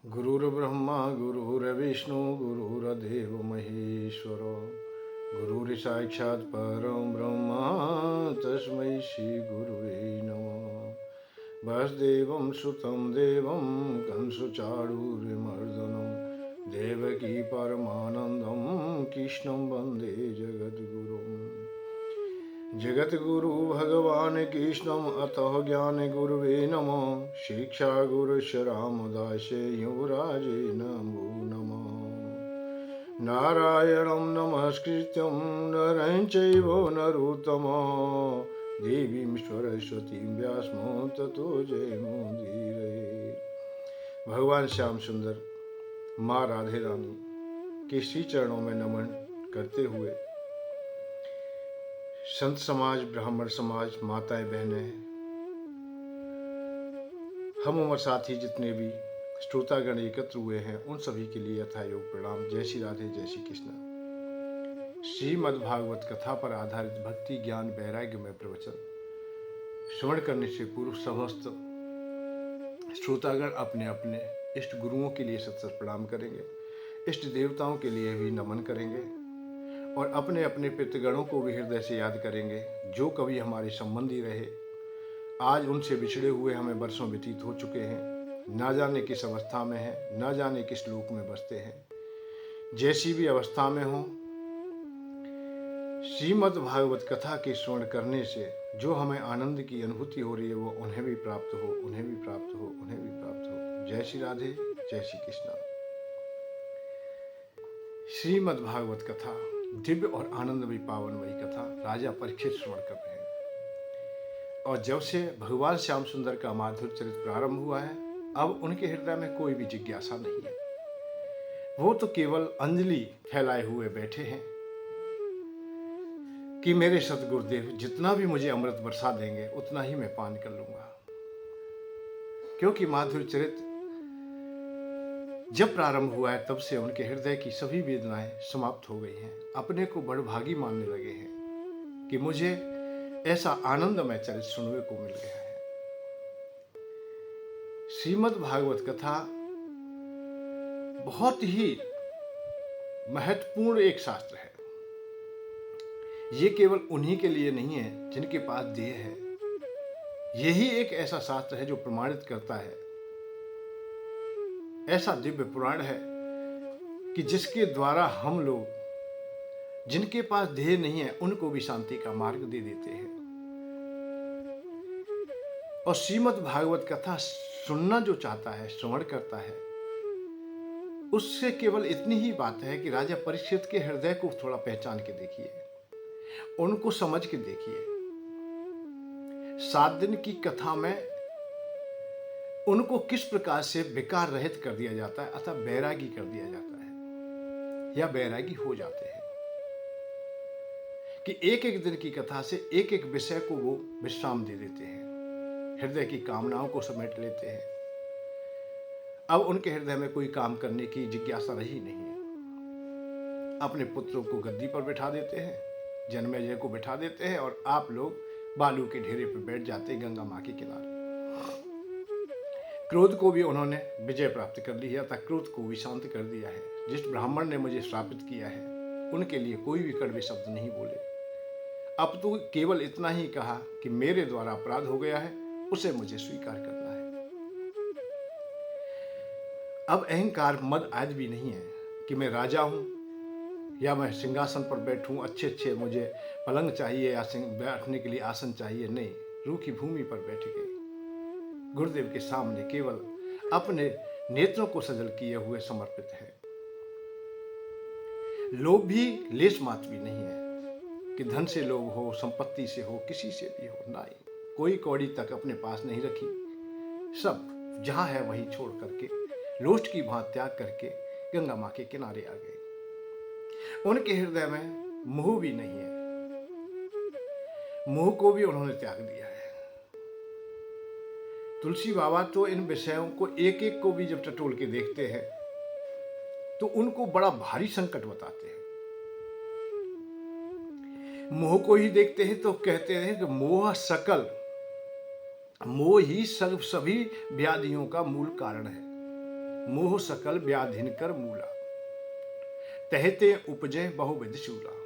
गुरुर्ब्रह्मा गुरुर्विष्णु गुरुर्देव महेश्वर गुरुर्साक्षात् परं ब्रह्म तस्मै श्री गुरुवे नमः। वसुदेवं सुतं देवं कंसचाणूरमर्दनं देवकी परमानन्दं कृष्णं वन्दे जगद्गुरुम्। जगद्गुरु भगवान कृष्णम अतः ज्ञान गुरुवे नमः। शिक्षा गुरुश्च रामदासे युवराजे नमो नमः। नारायणं नमस्कृत्यं नरं चैव नरोत्तमं देवीं सरस्वतीं व्यासं ततो जयमुदीरये। भगवान श्याम सुंदर माँ राधे रानी के श्री चरणों में नमन करते हुए संत समाज, ब्राह्मण समाज, माताएं, बहनें, हम उम्र साथी जितने भी श्रोतागण एकत्र हुए हैं उन सभी के लिए यथायोग प्रणाम। जय श्री राधे, जय श्री कृष्ण। श्रीमद् भागवत कथा पर आधारित भक्ति ज्ञान वैराग्य में प्रवचन श्रवण करने से पूर्व समस्त श्रोतागण अपने अपने इष्ट गुरुओं के लिए सत प्रणाम करेंगे, इष्ट देवताओं के लिए भी नमन करेंगे और अपने अपने पितृगणों को भी हृदय से याद करेंगे जो कभी हमारे संबंधी रहे। आज उनसे बिछड़े हुए हमें वर्षों व्यतीत हो चुके हैं, ना जाने किस अवस्था में हैं, ना जाने किस लोक में बसते हैं। जैसी भी अवस्था में हों, श्रीमद् भागवत कथा के श्रवण करने से जो हमें आनंद की अनुभूति हो रही है वो उन्हें भी प्राप्त हो, उन्हें भी प्राप्त हो, उन्हें भी प्राप्त हो। जय श्री राधे, जय श्री कृष्ण। श्रीमद् भागवत कथा दिव्य और आनंदमयी पावनमयी कथा राजा परीक्षित श्रवण कर रहे हैं। और जब से भगवान श्याम सुंदर का माधुर्य चरित्र प्रारंभ हुआ है, अब उनके हृदय में कोई भी जिज्ञासा नहीं है। वो तो केवल अंजलि फैलाए हुए बैठे हैं कि मेरे सतगुरुदेव जितना भी मुझे अमृत बरसा देंगे उतना ही मैं पान कर लूंगा। क्योंकि माधुर्य चरित्र जब प्रारंभ हुआ है तब से उनके हृदय की सभी वेदनाएं समाप्त हो गई हैं। अपने को बड़भागी मानने लगे हैं कि मुझे ऐसा आनंदमय चरित्र सुनने को मिल गया है। श्रीमद् भागवत कथा बहुत ही महत्वपूर्ण एक शास्त्र है। ये केवल उन्हीं के लिए नहीं है जिनके पास देह है। यही एक ऐसा शास्त्र है जो प्रमाणित करता है, ऐसा दिव्य पुराण है कि जिसके द्वारा हम लोग जिनके पास देह नहीं है उनको भी शांति का मार्ग दे देते हैं। और श्रीमद् भागवत कथा सुनना जो चाहता है, श्रवण करता है, उससे केवल इतनी ही बात है कि राजा परीक्षित के हृदय को थोड़ा पहचान के देखिए, उनको समझ के देखिए। 7 दिन की कथा में उनको किस प्रकार से विकार रहित कर दिया जाता है अथवा बैरागी कर दिया जाता है या बैरागी हो जाते हैं कि एक एक दिन की कथा से एक एक विषय को वो विश्राम दे देते हैं, हृदय की कामनाओं को समेट लेते हैं। अब उनके हृदय में कोई काम करने की जिज्ञासा रही नहीं है। अपने पुत्रों को गद्दी पर बैठा देते हैं, जन्मेजय को बैठा देते हैं और आप लोग बालू के ढेरे पर बैठ जाते हैं गंगा माँ के किनारे। क्रोध को भी उन्होंने विजय प्राप्त कर ली है तथा क्रोध को भी शांत कर दिया है। जिस ब्राह्मण ने मुझे श्रापित किया है उनके लिए कोई भी कड़वे शब्द नहीं बोले। अब तो केवल इतना ही कहा कि मेरे द्वारा अपराध हो गया है, उसे मुझे स्वीकार करना है। अब अहंकार मद आदि भी नहीं है कि मैं राजा हूं या मैं सिंहासन पर बैठूं, अच्छे मुझे पलंग चाहिए या बैठने के लिए आसन चाहिए। नहीं, रूखी भूमि पर बैठ गए गुरुदेव के सामने केवल अपने नेत्रों को सजल किए हुए समर्पित है। लोभ भी लेश मात्र भी नहीं है कि धन से लोभ हो, संपत्ति से हो, किसी से भी हो। नहीं, कोई कौड़ी तक अपने पास नहीं रखी। सब जहां है वहीं छोड़ करके लोष्ट की भांति त्याग करके गंगा माँ के किनारे आ गए। उनके हृदय में मोह भी नहीं है, मोह को भी उन्होंने त्याग दिया है। तुलसी बाबा तो इन विषयों को एक एक को भी जब टटोल के देखते हैं तो उनको बड़ा भारी संकट बताते हैं। मोह को ही देखते हैं तो कहते हैं कि मोह सकल, मोह ही सभी व्याधियों का मूल कारण है। मोह सकल व्याधिन कर मूला, तहते उपजे बहुविध शूला।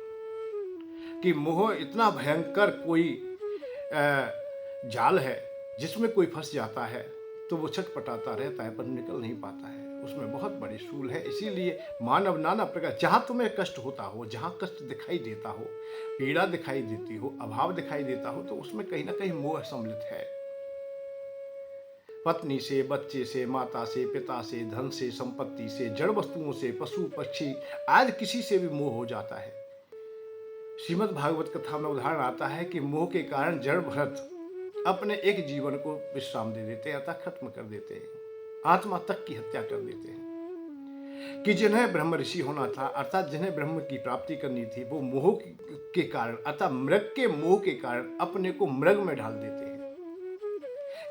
कि मोह इतना भयंकर कोई जाल है जिसमें कोई फंस जाता है तो वो छटपटाता रहता है पर निकल नहीं पाता है, उसमें बहुत बड़ी सूल है। इसीलिए मानव नाना प्रकार, जहाँ तुम्हें कष्ट होता हो, जहाँ कष्ट दिखाई देता हो, पीड़ा दिखाई देती हो, अभाव दिखाई देता हो, तो उसमें कहीं ना कहीं मोह सम्मिलित है। पत्नी से, बच्चे से, माता से, पिता से, धन से, संपत्ति से, जड़ वस्तुओं से, पशु पक्षी, आज किसी से भी मोह हो जाता है। श्रीमद् भागवत कथा में उदाहरण आता है कि मोह के कारण जड़ भरत अपने एक जीवन को विश्राम दे देते हैं, अर्थात खत्म कर देते हैं, आत्मा तक की हत्या कर देते हैं। कि जिन्हें ब्रह्म ऋषि होना था, अर्थात जिन्हें ब्रह्म की प्राप्ति करनी थी, वो मोह के कारण, अर्थात मृग के मोह के कारण अपने को मृग में ढाल देते हैं।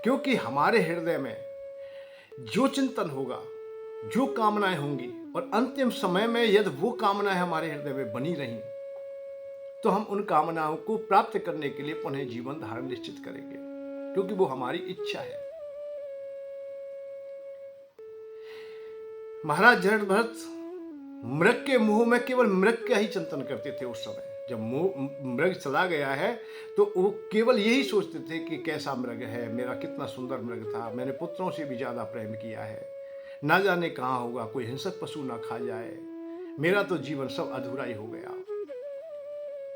क्योंकि हमारे हृदय में जो चिंतन होगा, जो कामनाएं होंगी, और अंतिम समय में यदि वो कामनाएं हमारे हृदय में बनी रहीं, तो हम उन कामनाओं को प्राप्त करने के लिए पुनः जीवन धारण निश्चित करेंगे, क्योंकि वो हमारी इच्छा है। महाराज जड़ भरत मृग के मुंह में केवल मृग का ही चिंतन करते थे। उस समय जब मृग चला गया है तो वो केवल यही सोचते थे कि कैसा मृग है, मेरा कितना सुंदर मृग था, मैंने पुत्रों से भी ज्यादा प्रेम किया है, ना जाने कहाँ होगा, कोई हिंसक पशु ना खा जाए, मेरा तो जीवन सब अधूरा ही हो गया।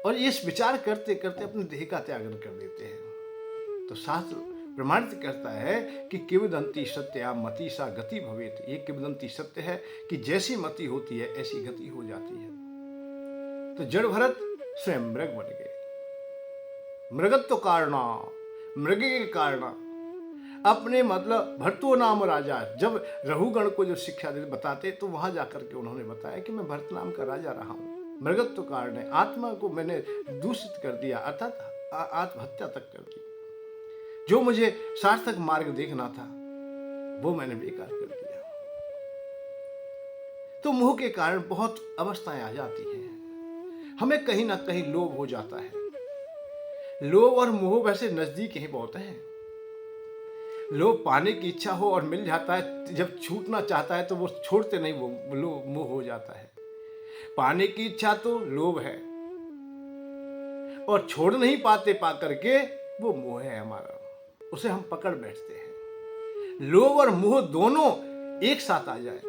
और इस विचार करते करते अपने देह का त्यागन कर देते हैं। तो शास्त्र प्रमाणित करता है कि किंवदंती सत्या मति सा गति भवेत। ये किंवदंती सत्य है कि जैसी मति होती है ऐसी गति हो जाती है। तो जड़ भरत स्वयं मृग बन गए। मृगत्व कारणा, मृग के कारण अपने, मतलब भरतो नाम राजा, जब रघुगण को जो शिक्षा दे बताते तो वहां जाकर के उन्होंने बताया कि मैं भरत नाम का राजा रहा हूं। मृगत्व कारण है, आत्मा को मैंने दूषित कर दिया, अर्थात आत्महत्या तक कर दी। जो मुझे सार्थक मार्ग देखना था वो मैंने बेकार कर दिया। तो मोह के कारण बहुत अवस्थाएं आ जाती हैं, हमें कहीं ना कहीं लोभ हो जाता है। लोभ और मोह वैसे नजदीक ही बहुत हैं। लोभ पाने की इच्छा हो और मिल जाता है, जब छूटना चाहता है तो वो छोड़ते नहीं, वो मोह हो जाता है। पाने की इच्छा तो लोभ है और छोड़ नहीं पाते, पा करके वो मोह है हमारा, उसे हम पकड़ बैठते हैं। लोभ और मोह दोनों एक साथ आ जाए,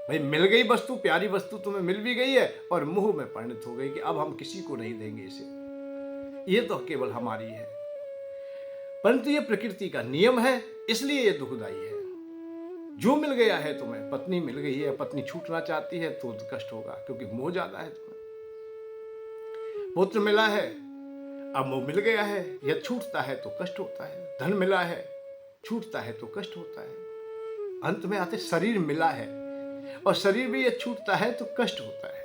भाई मिल गई वस्तु, प्यारी वस्तु तुम्हें मिल भी गई है और मोह में परिणत हो गई कि अब हम किसी को नहीं देंगे इसे, ये तो केवल हमारी है। परंतु ये प्रकृति का नियम है, इसलिए ये दुखदाई है। जो मिल गया है तुम्हें, पत्नी मिल गई है, पत्नी छूटना चाहती है तो कष्ट होगा क्योंकि मोह ज्यादा है तुम्हें। पुत्र मिला है, अब मोह मिल गया है, यह छूटता है तो कष्ट होता है। धन मिला है, छूटता है तो कष्ट होता है। अंत में आते शरीर मिला है और शरीर भी यह छूटता है तो कष्ट होता है,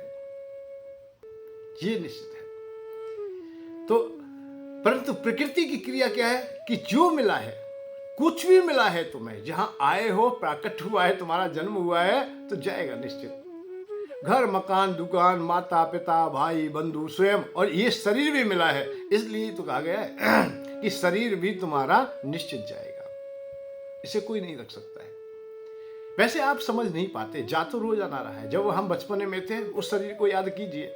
ये निश्चित है। तो परंतु प्रकृति की क्रिया क्या है कि जो मिला है, कुछ भी मिला है तुम्हें, जहां आए हो, प्राकट हुआ है, तुम्हारा जन्म हुआ है तो जाएगा निश्चित। घर मकान दुकान, माता पिता भाई बंधु स्वयं, और ये शरीर भी मिला है, इसलिए तो कहा गया है कि शरीर भी तुम्हारा निश्चित जाएगा, इसे कोई नहीं रख सकता है। वैसे आप समझ नहीं पाते, जा तो रोजाना रहा है। जब हम बचपने में थे उस शरीर को याद कीजिए,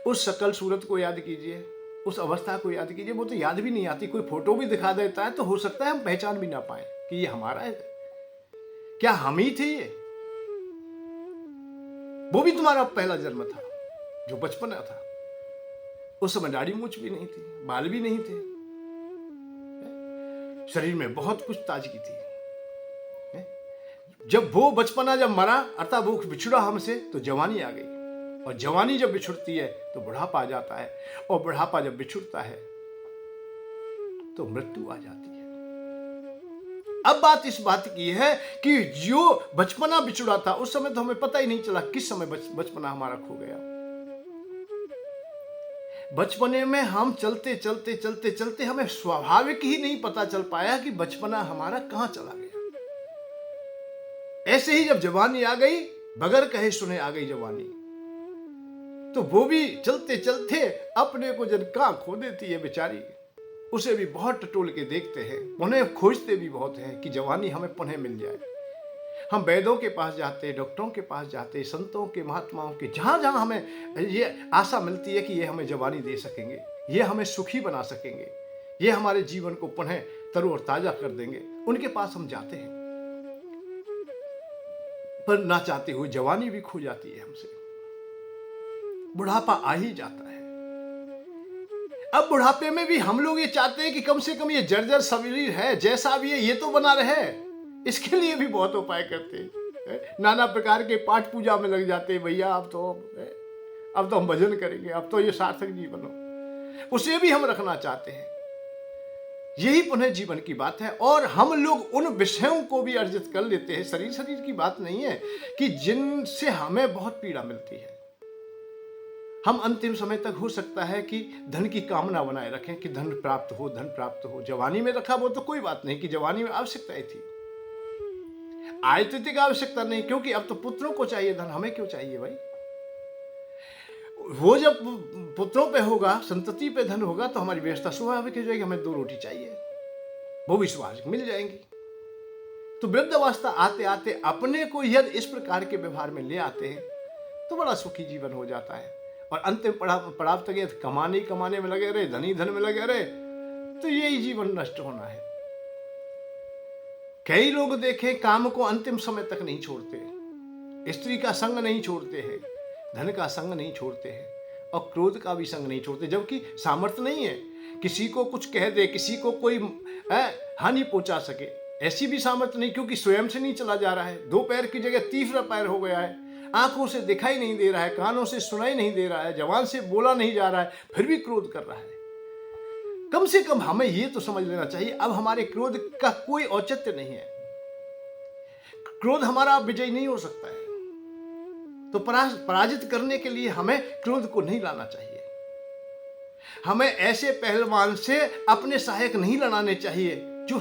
उस शकल सूरत को याद कीजिए, उस अवस्था को याद कीजिए, वो तो याद भी नहीं आती। कोई फोटो भी दिखा देता है तो हो सकता है हम पहचान भी ना पाए कि ये हमारा है, क्या हम ही थे ये? वो भी तुम्हारा पहला जन्म था जो बचपना था। उस समय दाढ़ी मूंछ भी नहीं थी, बाल भी नहीं थे, शरीर में बहुत कुछ ताजगी थी। जब वो बचपना जब मरा, अर्थात वो बिछड़ा हमसे, तो जवानी आ गई, और जवानी जब बिछुड़ती है तो बुढ़ापा आ जाता है, और बुढ़ापा जब बिछुड़ता है तो मृत्यु आ जाती है। अब बात इस बात की है कि जो बचपना बिछुड़ा था उस समय तो हमें पता ही नहीं चला किस समय बचपना हमारा खो गया। बचपने में हम चलते चलते चलते चलते हमें स्वाभाविक ही नहीं पता चल पाया कि बचपना हमारा कहां चला गया। ऐसे ही जब जवानी आ गई, बगैर कहे सुने आ गई जवानी, तो वो भी चलते चलते अपने को जब कहां खो देती है बेचारी, उसे भी बहुत टटोल के देखते हैं, पुनः खोजते भी बहुत हैं कि जवानी हमें पुनः मिल जाए। हम वैद्यों के पास जाते, डॉक्टरों के पास जाते, संतों के, महात्माओं के, जहाँ जहाँ हमें ये आशा मिलती है कि ये हमें जवानी दे सकेंगे, ये हमें सुखी बना सकेंगे, ये हमारे जीवन को पुनः तरो और ताजा कर देंगे, उनके पास हम जाते हैं। पर ना चाहते हुए जवानी भी खो जाती है हमसे, बुढ़ापा आ ही जाता है। अब बुढ़ापे में भी हम लोग ये चाहते हैं कि कम से कम ये जर्जर शरीर है, जैसा भी है ये तो बना रहे। इसके लिए भी बहुत उपाय करते हैं, नाना प्रकार के पाठ पूजा में लग जाते हैं। भैया अब तो हम भजन करेंगे, अब तो ये सार्थक जीवन हो, उसे भी हम रखना चाहते हैं। यही पुनः जीवन की बात है। और हम लोग उन विषयों को भी अर्जित कर लेते हैं, शरीर की बात नहीं है, कि जिनसे हमें बहुत पीड़ा मिलती है। हम अंतिम समय तक हो सकता है कि धन की कामना बनाए रखें कि धन प्राप्त हो। जवानी में रखा वो तो कोई बात नहीं, कि जवानी में आवश्यकता थी, आयतिक आवश्यकता नहीं, क्योंकि अब तो पुत्रों को चाहिए धन, हमें क्यों चाहिए भाई। वो जब पुत्रों पे होगा, संतति पे धन होगा, तो हमारी व्यवस्था स्वाभाविक हो जाएगी, हमें 2 रोटी चाहिए, वो भी स्वाभाविक मिल जाएंगी। तो वृद्धावस्था आते आते अपने को यदि इस प्रकार के व्यवहार में ले आते हैं तो बड़ा सुखी जीवन हो जाता है। और अंतिम पड़ाव तक कमाने में लगे रहे, धन में लगे रहे, तो यही जीवन नष्ट होना है। कई लोग देखें काम को अंतिम समय तक नहीं छोड़ते, स्त्री का संग नहीं छोड़ते हैं, धन का संग नहीं छोड़ते हैं, और क्रोध का भी संग नहीं छोड़ते, जबकि सामर्थ्य नहीं है किसी को कुछ कह दे, किसी को कोई हानि पहुंचा सके, ऐसी भी सामर्थ्य नहीं, क्योंकि स्वयं से नहीं चला जा रहा है, 2 पैर की जगह तीसरा पैर हो गया है, आंखों से दिखाई नहीं दे रहा है, कानों से सुनाई नहीं दे रहा है, जबान से बोला नहीं जा रहा है, फिर भी क्रोध कर रहा है। कम से कम हमें यह तो समझ लेना चाहिए अब हमारे क्रोध का कोई औचित्य नहीं है, क्रोध हमारा विजय नहीं हो सकता है। तो पराजित करने के लिए हमें क्रोध को नहीं लाना चाहिए। हमें ऐसे पहलवान से अपने सहायक नहीं लड़ाने चाहिए जो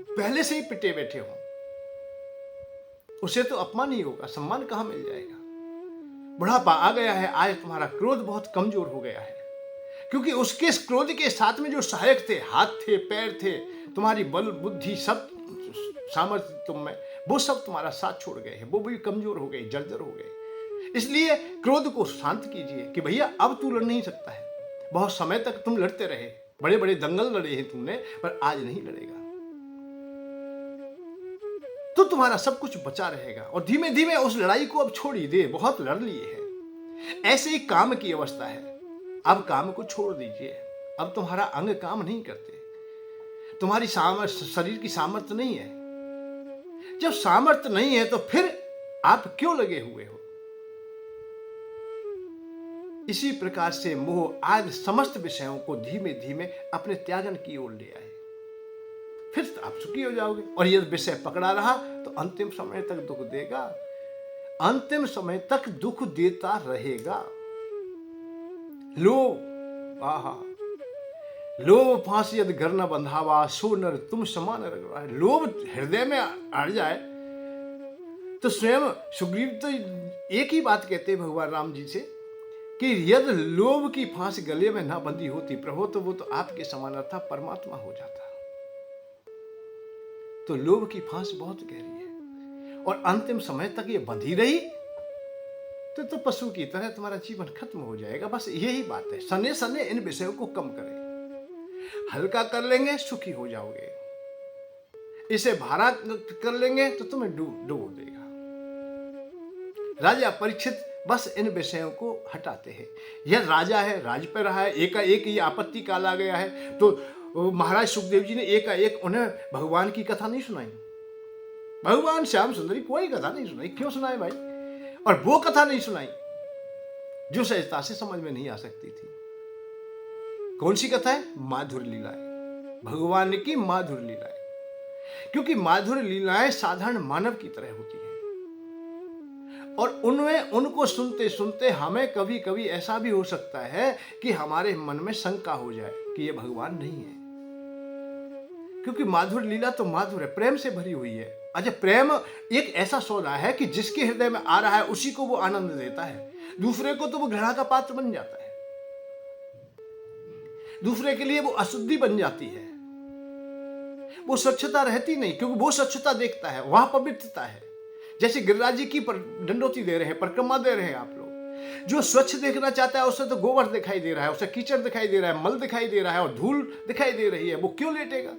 पहले से ही पिटे बैठे हों, उसे तो अपमान ही होगा, सम्मान कहां मिल जाएगा। बुढ़ापा आ गया है, आज तुम्हारा क्रोध बहुत कमजोर हो गया है, क्योंकि उसके क्रोध के साथ में जो सहायक थे, हाथ थे, पैर थे, तुम्हारी बल बुद्धि सब सामर्थ्य तुम में, वो सब तुम्हारा साथ छोड़ गए हैं, वो भी कमजोर हो गए, जर्जर हो गए। इसलिए क्रोध को शांत कीजिए कि भैया अब तू लड़ नहीं सकता है, बहुत समय तक तुम लड़ते रहे, बड़े बड़े दंगल लड़े हैं तुमने, पर आज नहीं लड़ेगा, तो तुम्हारा सब कुछ बचा रहेगा। और धीमे धीमे उस लड़ाई को अब छोड़ ही दे, बहुत लड़ लिए है। ऐसे ही काम की अवस्था है, अब काम को छोड़ दीजिए। अब तुम्हारा अंग काम नहीं करते, तुम्हारी शरीर की सामर्थ्य नहीं है। जब सामर्थ्य नहीं है तो फिर आप क्यों लगे हुए हो। इसी प्रकार से मोह आज समस्त विषयों को धीमे धीमे अपने त्यागन की ओर ले आए, फिर आप सुखी हो जाओगे। और यदि विषय पकड़ा रहा तो अंतिम समय तक दुख देगा, अंतिम समय तक दुख देता रहेगा। लोभ, आहा, लोभ फांसी यदि घर न बंधावा, सो नर तुम समान रगड़ा। लोभ हृदय में अड़ जाए तो स्वयं सुग्रीव तो एक ही बात कहते हैं भगवान राम जी से कि यदि लोभ की फांसी गले में ना बंधी होती प्रभु, तो वो तो आपके समान था, परमात्मा हो जाता। तो लोभ की फांस बहुत गहरी है, और अंतिम समय तक ये बंधी रही तो पशु की तरह तुम्हारा जीवन खत्म हो जाएगा। बस यही बात है, सने सने इन विषयों को कम करें, हल्का कर लेंगे सुखी हो जाओगे, इसे भारा कर लेंगे तो तुम्हें डूब देगा। राजा परीक्षित बस इन विषयों को हटाते हैं। यह राजा है, राज पे रहा है, एकाएक ये आपत्ति काल आ गया है, तो महाराज सुखदेव जी ने एकाएक उन्हें भगवान की कथा नहीं सुनाई, भगवान श्याम सुंदरी कोई कथा नहीं सुनाई। क्यों सुनाए भाई? और वो कथा नहीं सुनाई जो सहजता से समझ में नहीं आ सकती थी। कौन सी कथा है? माधुर लीलाएं, भगवान की माधुर लीलाएं। क्योंकि माधुर लीलाएं साधारण मानव की तरह होती है, और उनमें उनको सुनते सुनते हमें कभी कभी ऐसा भी हो सकता है कि हमारे मन में शंका हो जाए कि ये भगवान नहीं है। क्योंकि माधुर लीला तो माधुर है, प्रेम से भरी हुई है। अच्छा, प्रेम एक ऐसा सौदा है कि जिसके हृदय में आ रहा है उसी को वो आनंद देता है, दूसरे को तो वो घृणा का पात्र बन जाता है, दूसरे के लिए वो अशुद्धि बन जाती है, वो स्वच्छता रहती नहीं, क्योंकि वो स्वच्छता देखता है, वहां पवित्रता है, जैसे गिरिराज जी की दंडोती दे रहे हैं, परिक्रमा दे रहे हैं आप लोग। जो स्वच्छ देखना चाहता है उसे तो गोबर दिखाई दे रहा है, उसे कीचड़ दिखाई दे रहा है, मल दिखाई दे रहा है और धूल दिखाई दे रही है, वो क्यों लेटेगा?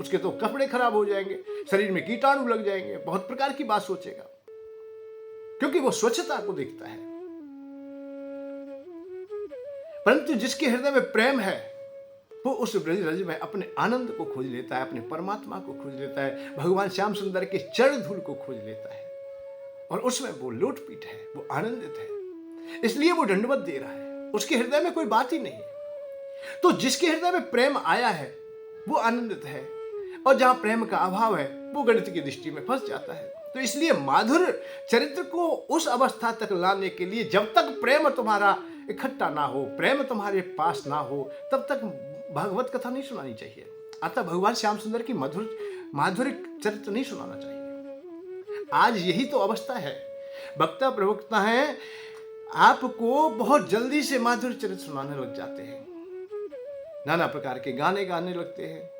उसके तो कपड़े खराब हो जाएंगे, शरीर में कीटाणु लग जाएंगे, बहुत प्रकार की बात सोचेगा, क्योंकि वो स्वच्छता को देखता है। परंतु जिसके हृदय में प्रेम है वो उस ब्रज रज में अपने आनंद को खोज लेता है, अपने परमात्मा को खोज लेता है, भगवान श्याम सुंदर के चरण धूल को खोज लेता है, और उसमें वो लोटपीट है, वो आनंदित है, इसलिए वो दंडवत दे रहा है। उसके हृदय में कोई बात ही नहीं है। तो जिसके हृदय में प्रेम आया है वो आनंदित है, और जहां प्रेम का अभाव है वो गणित की दृष्टि में फंस जाता है। तो इसलिए माधुर चरित्र को उस अवस्था तक लाने के लिए जब तक प्रेम तुम्हारा इकट्ठा ना हो, प्रेम तुम्हारे पास ना हो, तब तक भागवत कथा नहीं सुनानी चाहिए। अतः भगवान श्याम सुंदर की माधुरी चरित्र नहीं सुनाना चाहिए। आज यही तो अवस्था है। वक्ता प्रवक्ता है आपको बहुत जल्दी से माधुरी चरित्र सुनाने लग जाते हैं, नाना प्रकार के गाने गाने लगते हैं,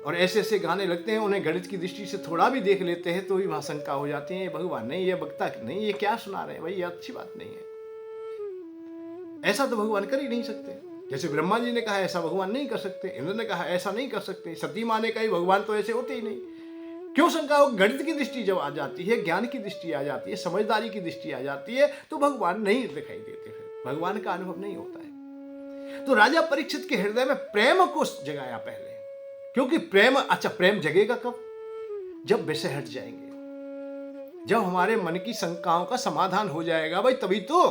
और ऐसे ऐसे गाने लगते हैं, उन्हें गणित की दृष्टि से थोड़ा भी देख लेते हैं तो भी वहां शंका हो जाती है, ये भगवान नहीं, ये वक्ता नहीं, ये क्या सुना रहे हैं भाई, ये अच्छी बात नहीं है। ऐसा तो भगवान कर ही नहीं सकते। जैसे ब्रह्मा जी ने कहा ऐसा भगवान नहीं कर सकते, इंद्र ने कहा ऐसा नहीं कर सकते, सती माँ ने कहा भगवान तो ऐसे होते ही नहीं। क्यों शंका हो? गणित की दृष्टि जब आ जाती है, ज्ञान की दृष्टि आ जाती है, समझदारी की दृष्टि आ जाती है, तो भगवान नहीं दिखाई देते, फिर भगवान का अनुभव नहीं होता है। तो राजा परीक्षित के हृदय में प्रेम को जगाया पहले, क्योंकि प्रेम, अच्छा प्रेम जगेगा कब? जब विषय हट जाएंगे, जब हमारे मन की शंकाओं का समाधान हो जाएगा भाई, तभी तो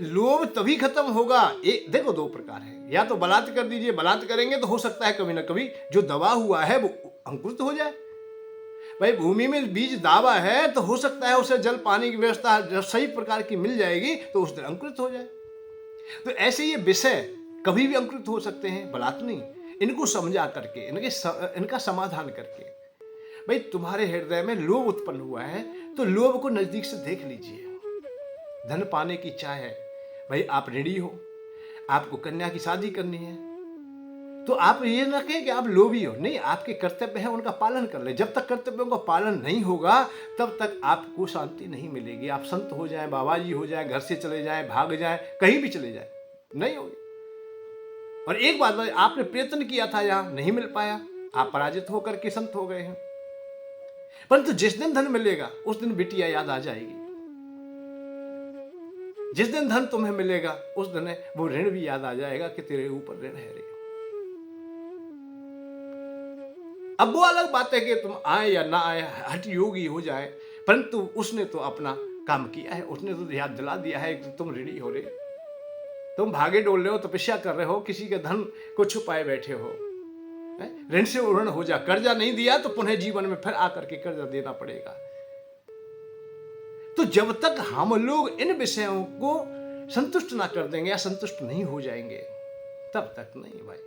लोभ तभी खत्म होगा। देखो दो प्रकार है, या तो बलात् कर दीजिए, बलात् करेंगे तो हो सकता है कभी ना कभी जो दबा हुआ है वो अंकुरित हो जाए। भाई भूमि में बीज दावा है तो हो सकता है उसे जल पानी की व्यवस्था जब सही प्रकार की मिल जाएगी तो उस दिन अंकुरित हो जाए। तो ऐसे ये विषय कभी भी अंकुरित हो सकते हैं, बलात् नहीं। इनको समझा करके, इनका समाधान करके, भाई तुम्हारे हृदय में लोभ उत्पन्न हुआ है तो लोभ को नजदीक से देख लीजिए। धन पाने की चाह है, भाई आप रेडी हो, आपको कन्या की शादी करनी है, तो आप ये ना कहें कि आप लोभी हो, नहीं, आपके कर्तव्य है उनका पालन कर ले। जब तक कर्तव्यों का पालन नहीं होगा तब तक आपको शांति नहीं मिलेगी। आप संत हो जाएं, बाबा जी हो जाएं, घर से चले जाएं, भाग जाएं, कहीं भी चले जाएं, नहीं होगी। और एक बात, आपने प्रयत्न किया था, यहां नहीं मिल पाया, आप पराजित होकर के संत हो गए हैं। परंतु जिस दिन धन मिलेगा उस दिन बिटिया याद आ जाएगी। जिस दिन धन तुम्हें मिलेगा उस दिन वो ऋण भी याद आ जाएगा कि तेरे ऊपर ऋण है रे। अब वो अलग बात है कि तुम आए या ना आए, हठ योगी हो जाए, परंतु उसने तो अपना काम किया है, उसने तो याद दिला दिया है कि तुम ऋणी हो रे, तुम भागे डोल रहे हो, तपस्या कर रहे हो, किसी के धन को छुपाए बैठे हो, ऋण से ऋण हो जा। कर्जा नहीं दिया तो पुनः जीवन में फिर आकर के कर्जा देना पड़ेगा। तो जब तक हम लोग इन विषयों को संतुष्ट ना कर देंगे या संतुष्ट नहीं हो जाएंगे तब तक नहीं भाई।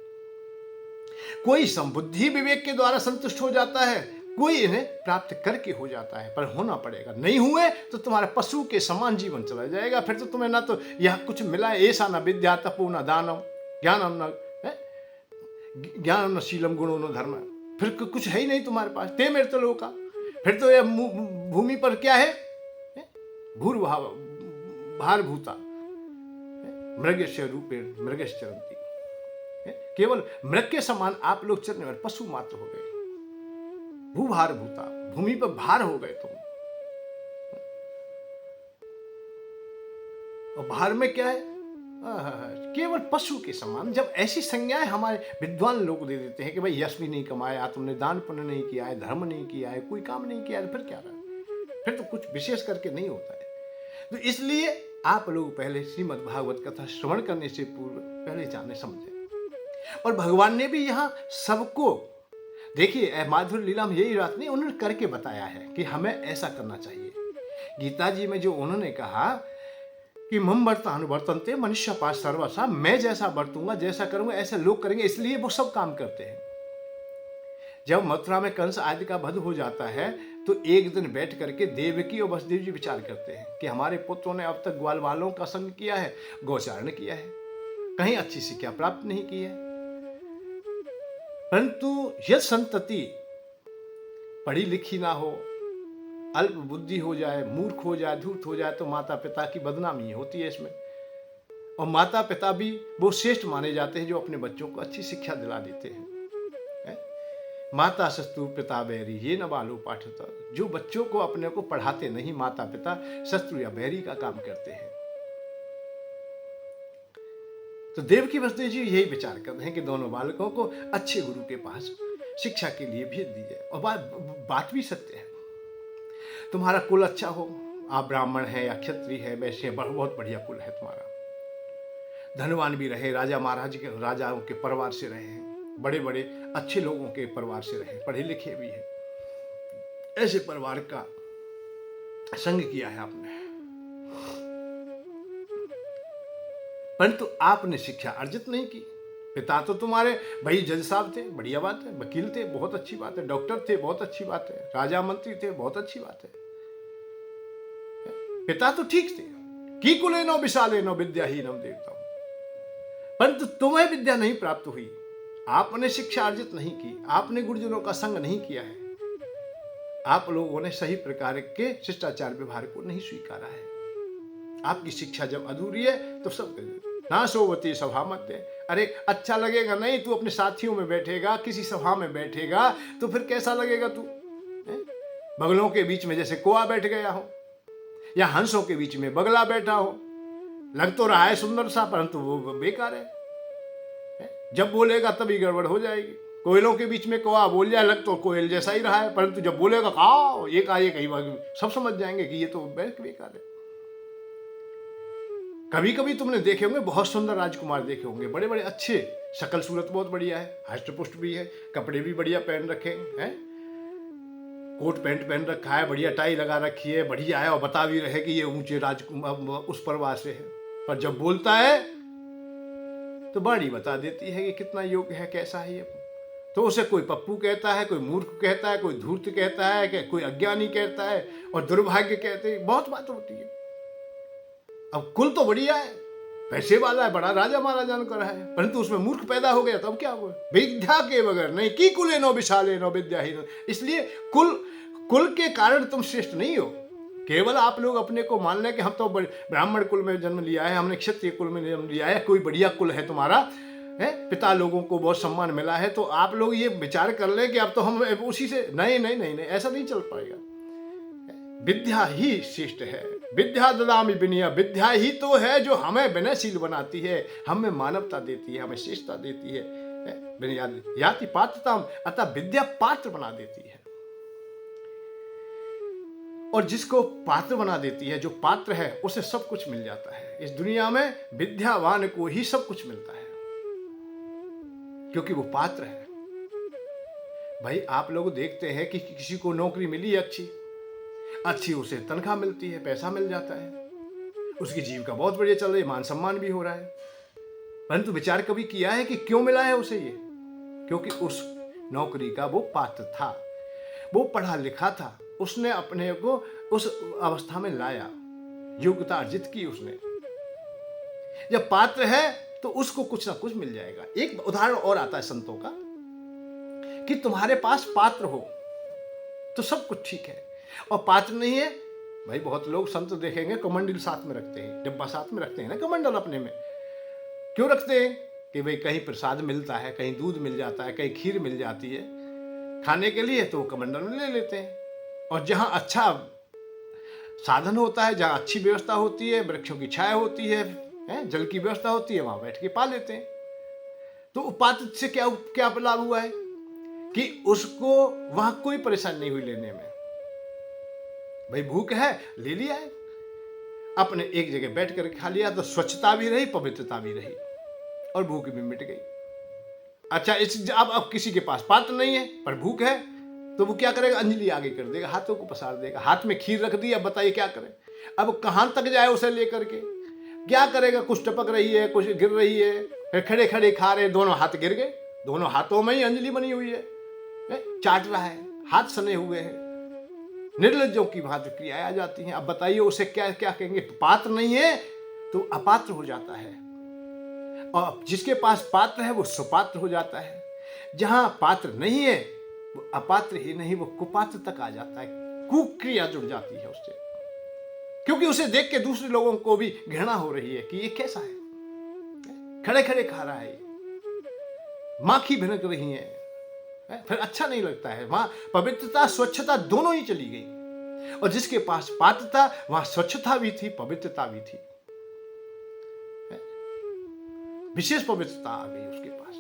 कोई संबुद्धि विवेक के द्वारा संतुष्ट हो जाता है, कोई इन्हें प्राप्त करके हो जाता है, पर होना पड़ेगा। नहीं हुए तो तुम्हारा पशु के समान जीवन चला जाएगा। फिर तो तुम्हें ना तो यह कुछ मिला, ऐसा न विद्या तपो न दानम ज्ञानम न शीलम गुणो न धर्म, फिर कुछ है ही नहीं तुम्हारे पास। ते मेरे तो लोका, फिर तो यह भूमि पर क्या है? भूर्भाव भारभूता मृगस्य रूपे मृगस्य चरंती, केवल मृग के समान आप लोग चलने वाले पशु मात्र हो गए। भूभार भूता, भूमि पर भार हो गए तुम। और भार में क्या है? केवल पशु के समान। जब ऐसी संज्ञाएं हमारे विद्वान लोग दे देते हैं कि भाई यश भी नहीं कमाया, तुमने दान पुण्य नहीं किया है, धर्म नहीं किया है, कोई काम नहीं किया है, फिर क्या रहा? फिर तो कुछ विशेष करके नहीं होता है। तो इसलिए आप लोग पहले श्रीमद् भागवत कथा श्रवण करने से पूर्व पहले जाने समझे। और भगवान ने भी यहाँ सबको, देखिए माधुर्य लीला में यही बात नहीं, उन्होंने करके बताया है कि हमें ऐसा करना चाहिए। गीता जी में जो उन्होंने कहा कि मम वर्तानुवर्तन्ते मनुष्य पास सर्वसा, मैं जैसा बरतूंगा, जैसा करूंगा ऐसे लोग करेंगे, इसलिए वो सब काम करते हैं। जब मथुरा में कंस आदि का वध हो जाता है तो एक दिन बैठ करके देवकी और वसुदेव जी विचार करते हैं कि हमारे पुत्रों ने अब तक ग्वाल बालों का संग किया है, गोचारण किया है, कहीं अच्छी शिक्षा प्राप्त नहीं की है, परंतु यह संतति पढ़ी लिखी ना हो, अल्प बुद्धि हो जाए, मूर्ख हो जाए, धूर्त हो जाए तो माता पिता की बदनामी होती है इसमें। और माता पिता भी वो श्रेष्ठ माने जाते हैं जो अपने बच्चों को अच्छी शिक्षा दिला देते हैं। माता शत्रु पिता बैरी ये न बालो पाठता, जो बच्चों को अपने को पढ़ाते नहीं, माता पिता शत्रु या बैरी का काम करते हैं। तो देवकी वसुदेव जी यही विचार कर रहे हैं कि दोनों बालकों को अच्छे गुरु के पास शिक्षा के लिए भेज दीजिए। और बात भी सत्य है। तुम्हारा कुल अच्छा हो, आप ब्राह्मण है या क्षत्रिय है, वैसे बहुत बढ़िया कुल है तुम्हारा, धनवान भी रहे, राजा महाराज के राजाओं के परिवार से रहे, बड़े बड़े अच्छे लोगों के परिवार से रहे, पढ़े लिखे भी है, ऐसे परिवार का संग किया है आपने। परंतु आपने शिक्षा अर्जित नहीं की। पिता तो तुम्हारे भाई जज साहब थे, बढ़िया बात है, वकील थे, बहुत अच्छी बात है, डॉक्टर थे, बहुत अच्छी बात है, राजा मंत्री थे, बहुत अच्छी बात है। पिता तो ठीक थे, की कुले नो विशाले नो विद्याहीनम देवता, परंतु तुम्हें विद्या नहीं प्राप्त हुई, आपने शिक्षा अर्जित नहीं की, आपने गुरुजनों का संग नहीं किया है, आप लोगों ने सही प्रकार के शिष्टाचार व्यवहार को नहीं स्वीकारा है। आपकी शिक्षा जब अधूरी है तो सब ना सोवती सभा मत दे। अरे अच्छा लगेगा नहीं, तू अपने साथियों में बैठेगा, किसी सभा में बैठेगा तो फिर कैसा लगेगा तू? बगलों के बीच में जैसे कोआ बैठ गया हो या हंसों के बीच में बगला बैठा हो, लग तो रहा है सुंदर सा परंतु वो बेकार है। जब बोलेगा तभी गड़बड़ हो जाएगी। कोयलों के बीच में कोआ बोल जाए, लग तो कोयल जैसा ही रहा है, परंतु जब बोलेगा खाओ ये का ये कहीं सब समझ जाएंगे कि ये तो बेकार है। कभी कभी तुमने देखे होंगे बहुत सुंदर राजकुमार देखे होंगे, बड़े बड़े अच्छे, शकल सूरत बहुत बढ़िया है, हष्ट पुष्ट भी है, कपड़े भी बढ़िया पहन रखे हैं, कोट पैंट पहन रखा है, बढ़िया टाई लगा रखी है, बढ़िया है, और बता भी रहे कि ये ऊंचे राजकुमार उस परिवार से है, पर जब बोलता है तो बाणी बता देती है कि कितना योग्य है, कैसा है ये। तो उसे कोई पप्पू कहता है, कोई मूर्ख कहता है, कोई धूर्त कहता है, कोई अज्ञानी कहता है और दुर्भाग्य कहते हैं, बहुत बात होती है। अब कुल तो बढ़िया है, पैसे वाला है, बड़ा राजा महाराजा कर है, परंतु उसमें मूर्ख पैदा हो गया, तब क्या हुआ? विद्या के बगैर नहीं, की कुले नो विशाले नो विद्याहीन। इसलिए कुल के कारण तुम श्रेष्ठ नहीं हो। केवल आप लोग अपने को मान लें कि हम तो ब्राह्मण कुल में जन्म लिया है, हमने क्षत्रिय कुल में जन्म लिया है, कोई बढ़िया कुल है तुम्हारा, है, पिता लोगों को बहुत सम्मान मिला है, तो आप लोग ये विचार कर लें कि अब तो हम उसी से नहीं नहीं नहीं नहीं, ऐसा नहीं चल पाएगा। विद्या ही श्रेष्ठ है, विद्या ददामि विनय, विद्या ही तो है जो हमें विनयशील बनाती है, हमें मानवता देती है, हमें श्रेष्ठता देती है। याति पात्रताम, अतः विद्या पात्र बना देती है। और जिसको पात्र बना देती है, जो पात्र है, उसे सब कुछ मिल जाता है। इस दुनिया में विद्यावान को ही सब कुछ मिलता है, क्योंकि वो पात्र है। भाई आप लोग देखते हैं कि किसी को नौकरी मिली अच्छी उसे तनख्वाह मिलती है, पैसा मिल जाता है, उसकी जीविका बहुत बढ़िया चल रही है, मान सम्मान भी हो रहा है, परंतु विचार कभी किया है कि क्यों मिला है उसे ये? क्योंकि उस नौकरी का वो पात्र था, वो पढ़ा लिखा था, उसने अपने को उस अवस्था में लाया, योग्यता अर्जित की उसने। जब पात्र है तो उसको कुछ ना कुछ मिल जाएगा। एक उदाहरण और आता है संतों का कि तुम्हारे पास पात्र हो तो सब कुछ ठीक है, और पात्र नहीं है, भाई बहुत लोग संत देखेंगे कमंडल साथ में रखते हैं, डिब्बा साथ में रखते हैं ना, कमंडल अपने में क्यों रखते हैं? कि भाई कहीं प्रसाद मिलता है, कहीं दूध मिल जाता है, कहीं खीर मिल जाती है खाने के लिए, तो वो कमंडल में ले लेते हैं। और जहां अच्छा साधन होता है, जहां अच्छी व्यवस्था होती है, वृक्षों की छाया होती है, जल की व्यवस्था होती है, वहां बैठ के पा लेते हैं। तो पात्र से क्या लाभ हुआ है कि उसको वहां कोई परेशानी नहीं हुई लेने में। भाई भूख है, ले लिया है, अपने एक जगह बैठ कर खा लिया, तो स्वच्छता भी रही, पवित्रता भी रही, और भूख भी मिट गई। अच्छा, अब किसी के पास पात्र नहीं है पर भूख है, तो वो क्या करेगा? अंजलि आगे कर देगा, हाथों को पसार देगा, हाथ में खीर रख दी, अब बताइए क्या करे? अब कहां तक जाए उसे लेकर के? क्या करेगा? कुछ टपक रही है, कुछ गिर रही है, फिर खड़े खड़े खा रहे, दोनों हाथ गिर गए, दोनों हाथों में ही अंजलि बनी हुई है, चाट रहा है, हाथ सने हुए हैं, निर्लज्जों की भांति क्रियाएं आ जाती हैं। अब बताइए उसे क्या क्या कहेंगे? पात्र नहीं है तो अपात्र हो जाता है, और जिसके पास पात्र है वो सुपात्र हो जाता है। जहां पात्र नहीं है वो अपात्र ही नहीं, वो कुपात्र तक आ जाता है, कुक्रिया जुड़ जाती है उससे, क्योंकि उसे देख के दूसरे लोगों को भी घृणा हो रही है कि ये कैसा है, खड़े खड़े खा रहा है, माखी भिनक रही है, फिर अच्छा नहीं लगता है। वहां पवित्रता स्वच्छता दोनों ही चली गई, और जिसके पास पात्र था वहां स्वच्छता भी थी, पवित्रता भी थी, विशेष पवित्रता आ गई उसके पास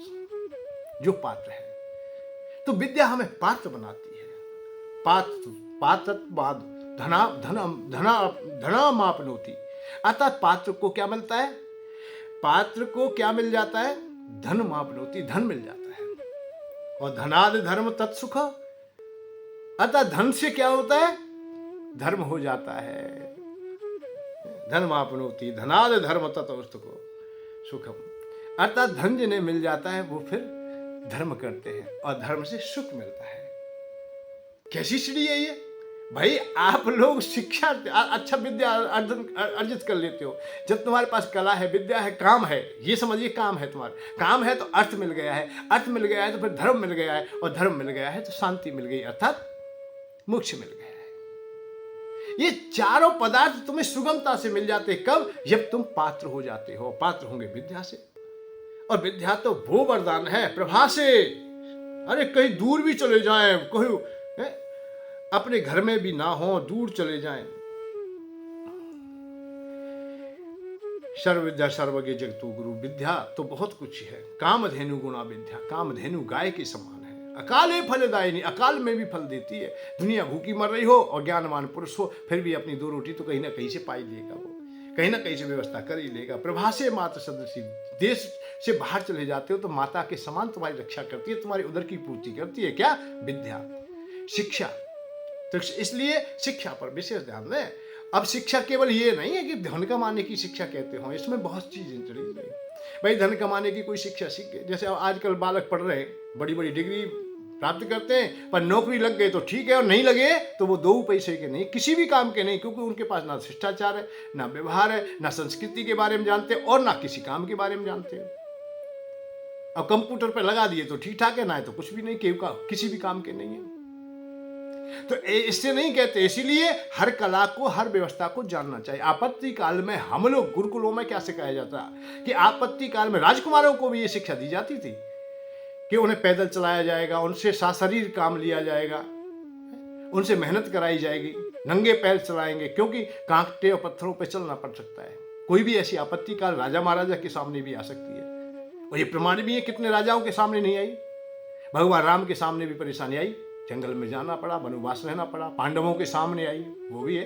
जो पात्र है। तो विद्या हमें पात्र बनाती है। पात्रत्वाद धना धनम धना धनमाप्नोति, अर्थात पात्र को क्या मिलता है, पात्र को क्या मिल जाता है, धन मापनोति, धन मिल जाता है। और धनाद धर्म तत्सुख, अर्थात धन से क्या होता है, धर्म हो जाता है। धन मापनोति धनाद धर्म तत्सुख सुखम, अर्थात धन जिन्हें मिल जाता है वो फिर धर्म करते हैं और धर्म से सुख मिलता है। कैसी सीढ़ी है ये भाई? आप लोग शिक्षा अच्छा विद्या अर्जित कर लेते हो, जब तुम्हारे पास कला है, विद्या है, काम है, ये समझिए काम है तुम्हारा, काम है तो अर्थ मिल गया है, अर्थ मिल गया है तो फिर धर्म मिल गया है, और धर्म मिल गया है तो शांति मिल गई, अर्थात मोक्ष मिल गया है। ये चारों पदार्थ तुम्हें सुगमता से मिल जाते हैं। कब? जब तुम पात्र हो जाते हो। पात्र होंगे विद्या से, और विद्या तो वो वरदान है प्रभा से। अरे कहीं दूर भी चले जाएं, कोई अपने घर में भी ना हो, दूर चले जाएं। सर्व विद्या सर्वज्ञ जगतु गुरु, विद्या तो बहुत कुछ है। कामधेनु गुणा विद्या, कामधेनु गाय के समान है। अकाले फलदायिनी, अकाल में भी फल देती है। दुनिया भूखी मर रही हो और ज्ञानवान पुरुष हो, फिर भी अपनी दो रोटी तो कहीं ना कहीं से पाई लेगा, वो कहीं ना कहीं से व्यवस्था कर ही लेगा। प्रभा से मात्र सदृशी, देश से बाहर चले जाते हो तो माता के समान तुम्हारी रक्षा करती है, तुम्हारी उदर की पूर्ति करती है। क्या? विद्या, शिक्षा। तो इसलिए शिक्षा पर विशेष ध्यान दें। अब शिक्षा केवल ये नहीं है कि धन कमाने की शिक्षा कहते हो, इसमें बहुत चीजें जुड़ी हुई। भाई धन कमाने की कोई शिक्षा सीखे, जैसे आजकल बालक पढ़ रहे हैं, बड़ी बड़ी डिग्री प्राप्त करते हैं, पर नौकरी लग गई तो ठीक है, और नहीं लगे तो वो 2 पैसे के नहीं, किसी भी काम के नहीं, क्योंकि उनके पास ना शिष्टाचार है, ना व्यवहार है, ना संस्कृति के बारे में जानते, और ना किसी काम के बारे में जानते हो। अब कंप्यूटर पर लगा दिए तो ठीक ठाक है, ना तो कुछ भी नहीं, किसी भी काम के नहीं है। तो इससे नहीं कहते, इसीलिए हर कला को, हर व्यवस्था को जानना चाहिए। आपत्ति काल में हम लोग गुरुकुलों में क्या सिखाया जाता कि आपत्ति काल में राजकुमारों को भी ये शिक्षा दी जाती थी कि उन्हें पैदल चलाया जाएगा, उनसे सशरीर काम लिया जाएगा, उनसे मेहनत कराई जाएगी, नंगे पैर चलाएंगे, क्योंकि कांटे और पत्थरों पर चलना पड़ सकता है। कोई भी ऐसी आपत्ति काल राजा महाराजा के सामने भी आ सकती है, और ये प्रमाण भी है कितने राजाओं के सामने नहीं आई। भगवान राम के सामने भी परेशानी आई, जंगल में जाना पड़ा, वनवास रहना पड़ा। पांडवों के सामने आई, वो भी है,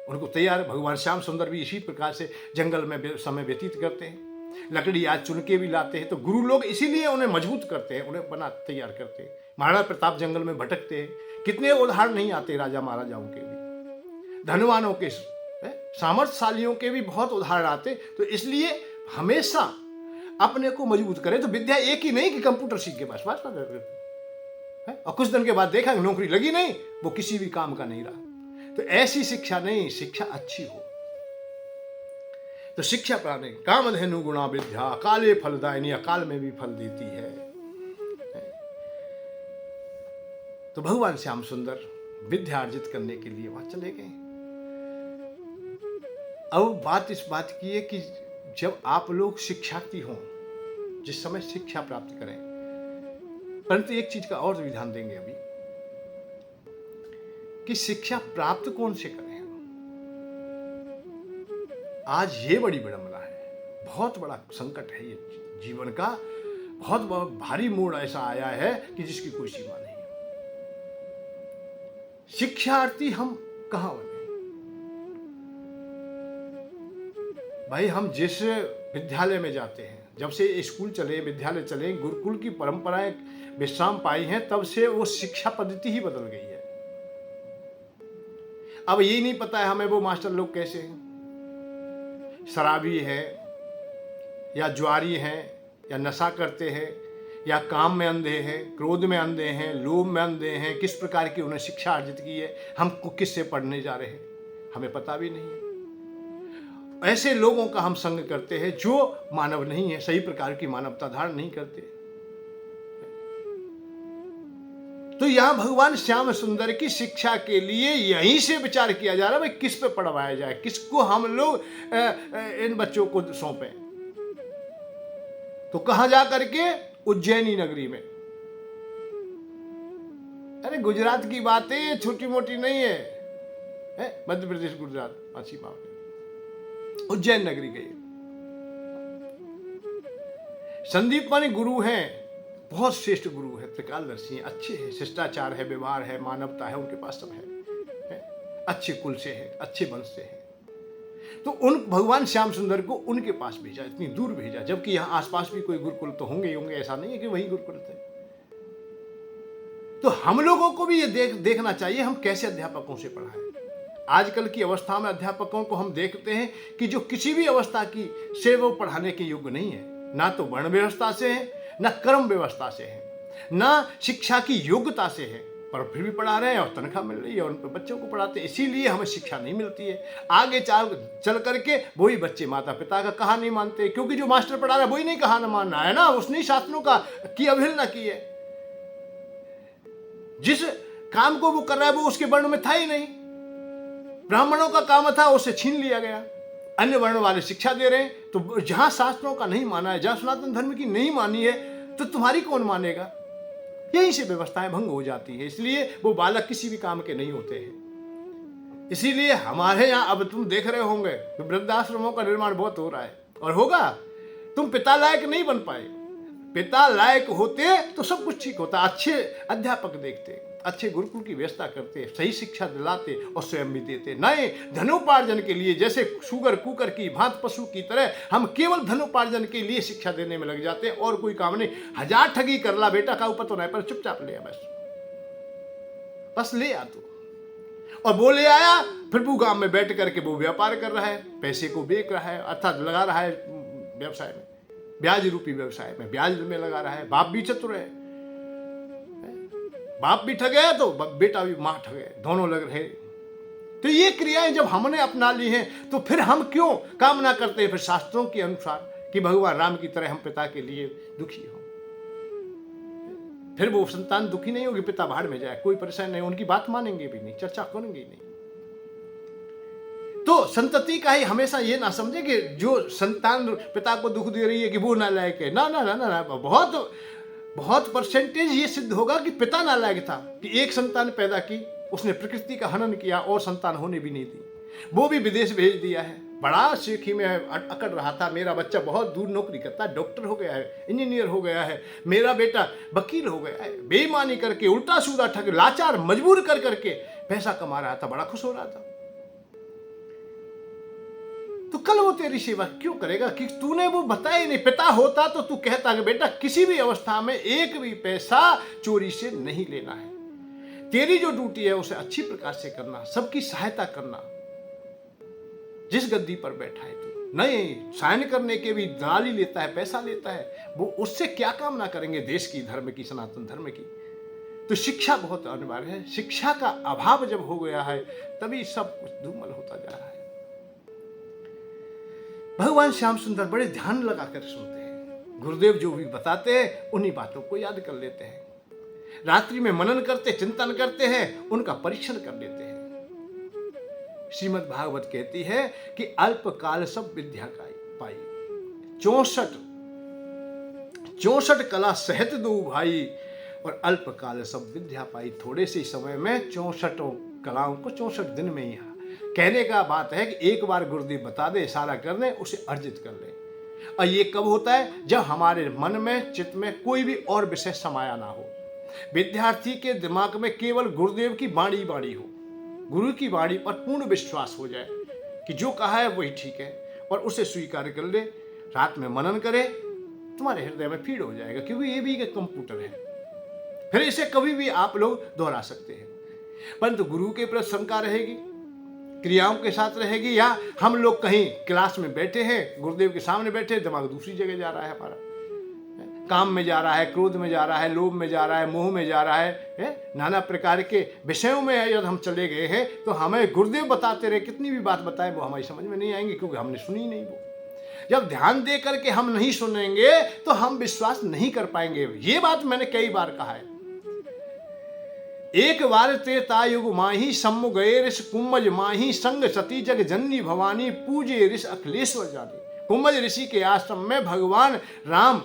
उनको तैयार। भगवान श्याम सुंदर भी इसी प्रकार से जंगल में समय व्यतीत करते हैं, लकड़ी आज चुन के भी लाते हैं। तो गुरु लोग इसीलिए उन्हें मजबूत करते हैं, उन्हें बना तैयार करते हैं। महाराणा प्रताप जंगल में भटकते हैं, कितने उदाहरण नहीं आते राजा महाराजाओं के भी, धनवानों के, सामर्थ्यशालियों के भी बहुत उदाहरण आते। तो इसलिए हमेशा अपने को मजबूत करें। तो विद्या एक ही नहीं कि कंप्यूटर सीख के बस और कुछ दिन के बाद देखा नौकरी लगी नहीं, वो किसी भी काम का नहीं रहा। तो ऐसी शिक्षा नहीं, शिक्षा अच्छी हो। तो शिक्षा प्राणी कामधेनु गुणा विद्या, अकाले फलदायिनी, अकाल में भी फल देती है। तो भगवान श्याम सुंदर विद्या अर्जित करने के लिए वहां चले गए। अब बात इस बात की है कि जब आप लोग शिक्षार्थी हों, जिस समय शिक्षा प्राप्त करें, परंतु एक चीज का और भी ध्यान देंगे अभी कि शिक्षा प्राप्त कौन से करें। आज ये बड़ी विडंबना है, बहुत बड़ा संकट है ये जीवन का। बहुत भारी मोड़ ऐसा आया है कि जिसकी कोई सीमा नहीं। शिक्षार्थी हम कहां बने भाई? हम जिस विद्यालय में जाते हैं, जब से स्कूल चले, विद्यालय चले, गुरुकुल की परंपराएं विश्राम पाई हैं, तब से वो शिक्षा पद्धति ही बदल गई है। अब यही नहीं पता है हमें वो मास्टर लोग कैसे हैं, शराबी है या जुआरी हैं या नशा करते हैं या काम में अंधे हैं, क्रोध में अंधे हैं, लोभ में अंधे हैं, किस प्रकार की उन्हें शिक्षा अर्जित की है, हम किससे पढ़ने जा रहे हैं हमें पता भी नहीं है। ऐसे लोगों का हम संग करते हैं जो मानव नहीं है, सही प्रकार की मानवता धारण नहीं करते। तो यहाँ भगवान श्याम सुंदर की शिक्षा के लिए यहीं से विचार किया जा रहा है, भाई किस पे पढ़वाया जाए, किसको हम लोग इन बच्चों को सौंपें। तो कहां जा करके? उज्जैनी नगरी में। अरे गुजरात की बातें छोटी मोटी नहीं है, मध्य प्रदेश गुजरात अच्छी बात है। उज्जैन नगरी गई। संदीप माने गुरु हैं, बहुत श्रेष्ठ गुरु है, त्रिकालदर्शी हैं, अच्छे हैं, शिष्टाचार है, व्यवहार है, मानवता है, उनके पास सब है, अच्छे कुल से है, अच्छे वंश से है। तो उन भगवान श्याम सुंदर को उनके पास भेजा, इतनी दूर भेजा, जबकि यहाँ आसपास भी कोई गुरुकुल तो होंगे ही होंगे, ऐसा नहीं है कि वही गुरुकुल थे। तो हम लोगों को भी ये देखना चाहिए हम कैसे अध्यापकों से पढ़ाएं। आजकल की अवस्था में अध्यापकों को हम देखते हैं कि जो किसी भी अवस्था की से वो पढ़ाने के योग्य नहीं है, ना तो वर्ण व्यवस्था से है, ना कर्म व्यवस्था से है, ना शिक्षा की योग्यता से है, पर फिर भी पढ़ा रहे हैं और तनख्वाह मिल रही है और उन पर बच्चों को पढ़ाते हैं। इसीलिए हमें शिक्षा नहीं मिलती है। आगे चल करके वही बच्चे माता पिता का कहा नहीं मानते, क्योंकि जो मास्टर पढ़ा रहा है वही नहीं कहा ना मानना है ना, उसने शास्त्रों का की अवहेलना की है। जिस काम को वो कर रहा है वो उसके वर्ण में था ही नहीं। ब्राह्मणों का काम था, उससे छीन लिया गया। अन्य वर्ण वाले शिक्षा दे रहे हैं, तो जहां शास्त्रों का नहीं माना है, जहां सनातन धर्म की नहीं मानी है, तो तुम्हारी कौन मानेगा? यहीं से व्यवस्थाएं भंग हो जाती है। इसलिए वो बालक किसी भी काम के नहीं होते हैं। इसीलिए हमारे यहाँ अब तुम देख रहे होंगे तो वृद्धाश्रमों का निर्माण बहुत हो रहा है और होगा। तुम पिता लायक नहीं बन पाए, पिता लायक होते तो सब कुछ ठीक होता। अच्छे अध्यापक देखते, अच्छे गुरुकुल की व्यवस्था करते, सही शिक्षा दिलाते और स्वयं भी देते। नए धनोपार्जन के लिए जैसे शुगर कुकर की भांत पशु की तरह हम केवल धनोपार्जन के लिए शिक्षा देने में लग जाते हैं और कोई काम नहीं। 1000 ठगी कर ला बेटा का ऊपर तो नहीं, पर चुपचाप ले आ, बस ले आ तू। और वो ले आया, फिर वो गांव में बैठ करके वो व्यापार कर रहा है, पैसे को बेच रहा है, अर्थात लगा रहा है व्यवसाय में, ब्याज रूपी व्यवसाय में ब्याज में लगा रहा है। बाप भी चतुर है, बाप भी ठगे तो बेटा भी मां ठगे, दोनों लग रहे। तो ये क्रियाएं जब हमने अपना ली हैं तो फिर हम क्यों कामना करते हैं फिर शास्त्रों के अनुसार कि भगवान राम की तरह हम पिता के लिए दुखी हो? फिर वो संतान दुखी नहीं होगी, पिता बाहर में जाए, कोई परेशानी नहीं, उनकी बात मानेंगे भी नहीं, चर्चा करेंगे नहीं। तो संतति का ही हमेशा ये ना समझे कि जो संतान पिता को दुख दे रही है कि वो नालायक है। ना ना ना ना, बहुत बहुत परसेंटेज ये सिद्ध होगा कि पिता नालायक था कि एक संतान पैदा की, उसने प्रकृति का हनन किया और संतान होने भी नहीं दी, वो भी विदेश भेज दिया है। बड़ा सीखी में अकड़ रहा था, मेरा बच्चा बहुत दूर नौकरी करता है, डॉक्टर हो गया है, इंजीनियर हो गया है, मेरा बेटा वकील हो गया है। बेईमानी करके, उल्टा सीधा ठग, लाचार मजबूर कर करके पैसा कमा रहा था, बड़ा खुश हो रहा था। तो कल वो तेरी सेवा क्यों करेगा कि तूने वो बताया नहीं। पिता होता तो तू कहता कि बेटा किसी भी अवस्था में एक भी पैसा चोरी से नहीं लेना है, तेरी जो ड्यूटी है उसे अच्छी प्रकार से करना, सबकी सहायता करना। जिस गद्दी पर बैठा है तू, नहीं साइन करने के भी दलाली लेता है, पैसा लेता है, वो उससे क्या कामना करेंगे देश की, धर्म की, सनातन धर्म की। तो शिक्षा बहुत अनिवार्य है। शिक्षा का अभाव जब हो गया है तभी सब कुछ धूमल होता जा रहा है। भगवान श्याम सुंदर बड़े ध्यान लगाकर सुनते हैं, गुरुदेव जो भी बताते हैं उन्हीं बातों को याद कर लेते हैं, रात्रि में मनन करते, चिंतन करते हैं, उनका परीक्षण कर लेते हैं। श्रीमद् भागवत कहती है कि अल्पकाल सब विद्या पाई, 64 कला सहत दो भाई, और अल्पकाल सब विद्या पाई। थोड़े से समय में 64 कलाओं को 64 दिन में ही। कहने का बात है कि एक बार गुरुदेव बता दे, इशारा कर दे, उसे अर्जित कर ले। और ये कब होता है? जब हमारे मन में, चित्त में कोई भी और विषय समाया ना हो, विद्यार्थी के दिमाग में केवल गुरुदेव की वाणी हो, गुरु की वाणी पर पूर्ण विश्वास हो जाए कि जो कहा है वही ठीक है, और उसे स्वीकार कर ले। रात में मनन करे, तुम्हारे हृदय में फीड हो जाएगा, क्योंकि ये भी एक कंप्यूटर है, फिर इसे कभी भी आप लोग दोहरा सकते हैं। परंतु गुरु के प्रति शंका रहेगी, क्रियाओं के साथ रहेगी, या हम लोग कहीं क्लास में बैठे हैं, गुरुदेव के सामने बैठे, दिमाग दूसरी जगह जा रहा है, हमारा काम में जा रहा है, क्रोध में जा रहा है, लोभ में जा रहा है, मोह में जा रहा है, नाना प्रकार के विषयों में यदि हम चले गए हैं तो हमें गुरुदेव बताते रहे, कितनी भी बात बताए वो हमारी समझ में नहीं आएंगी, क्योंकि हमने सुनी नहीं। वो जब ध्यान दे करके हम नहीं सुनेंगे तो हम विश्वास नहीं कर पाएंगे। ये बात मैंने कई बार कहा है एक बार त्रेतायुग माही सम्मु गए ऋष कुंभज माही संग सती जग जननी भवानी पूजे ऋष अखिलेश्वर जानी। कुंभज ऋषि के आश्रम में भगवान राम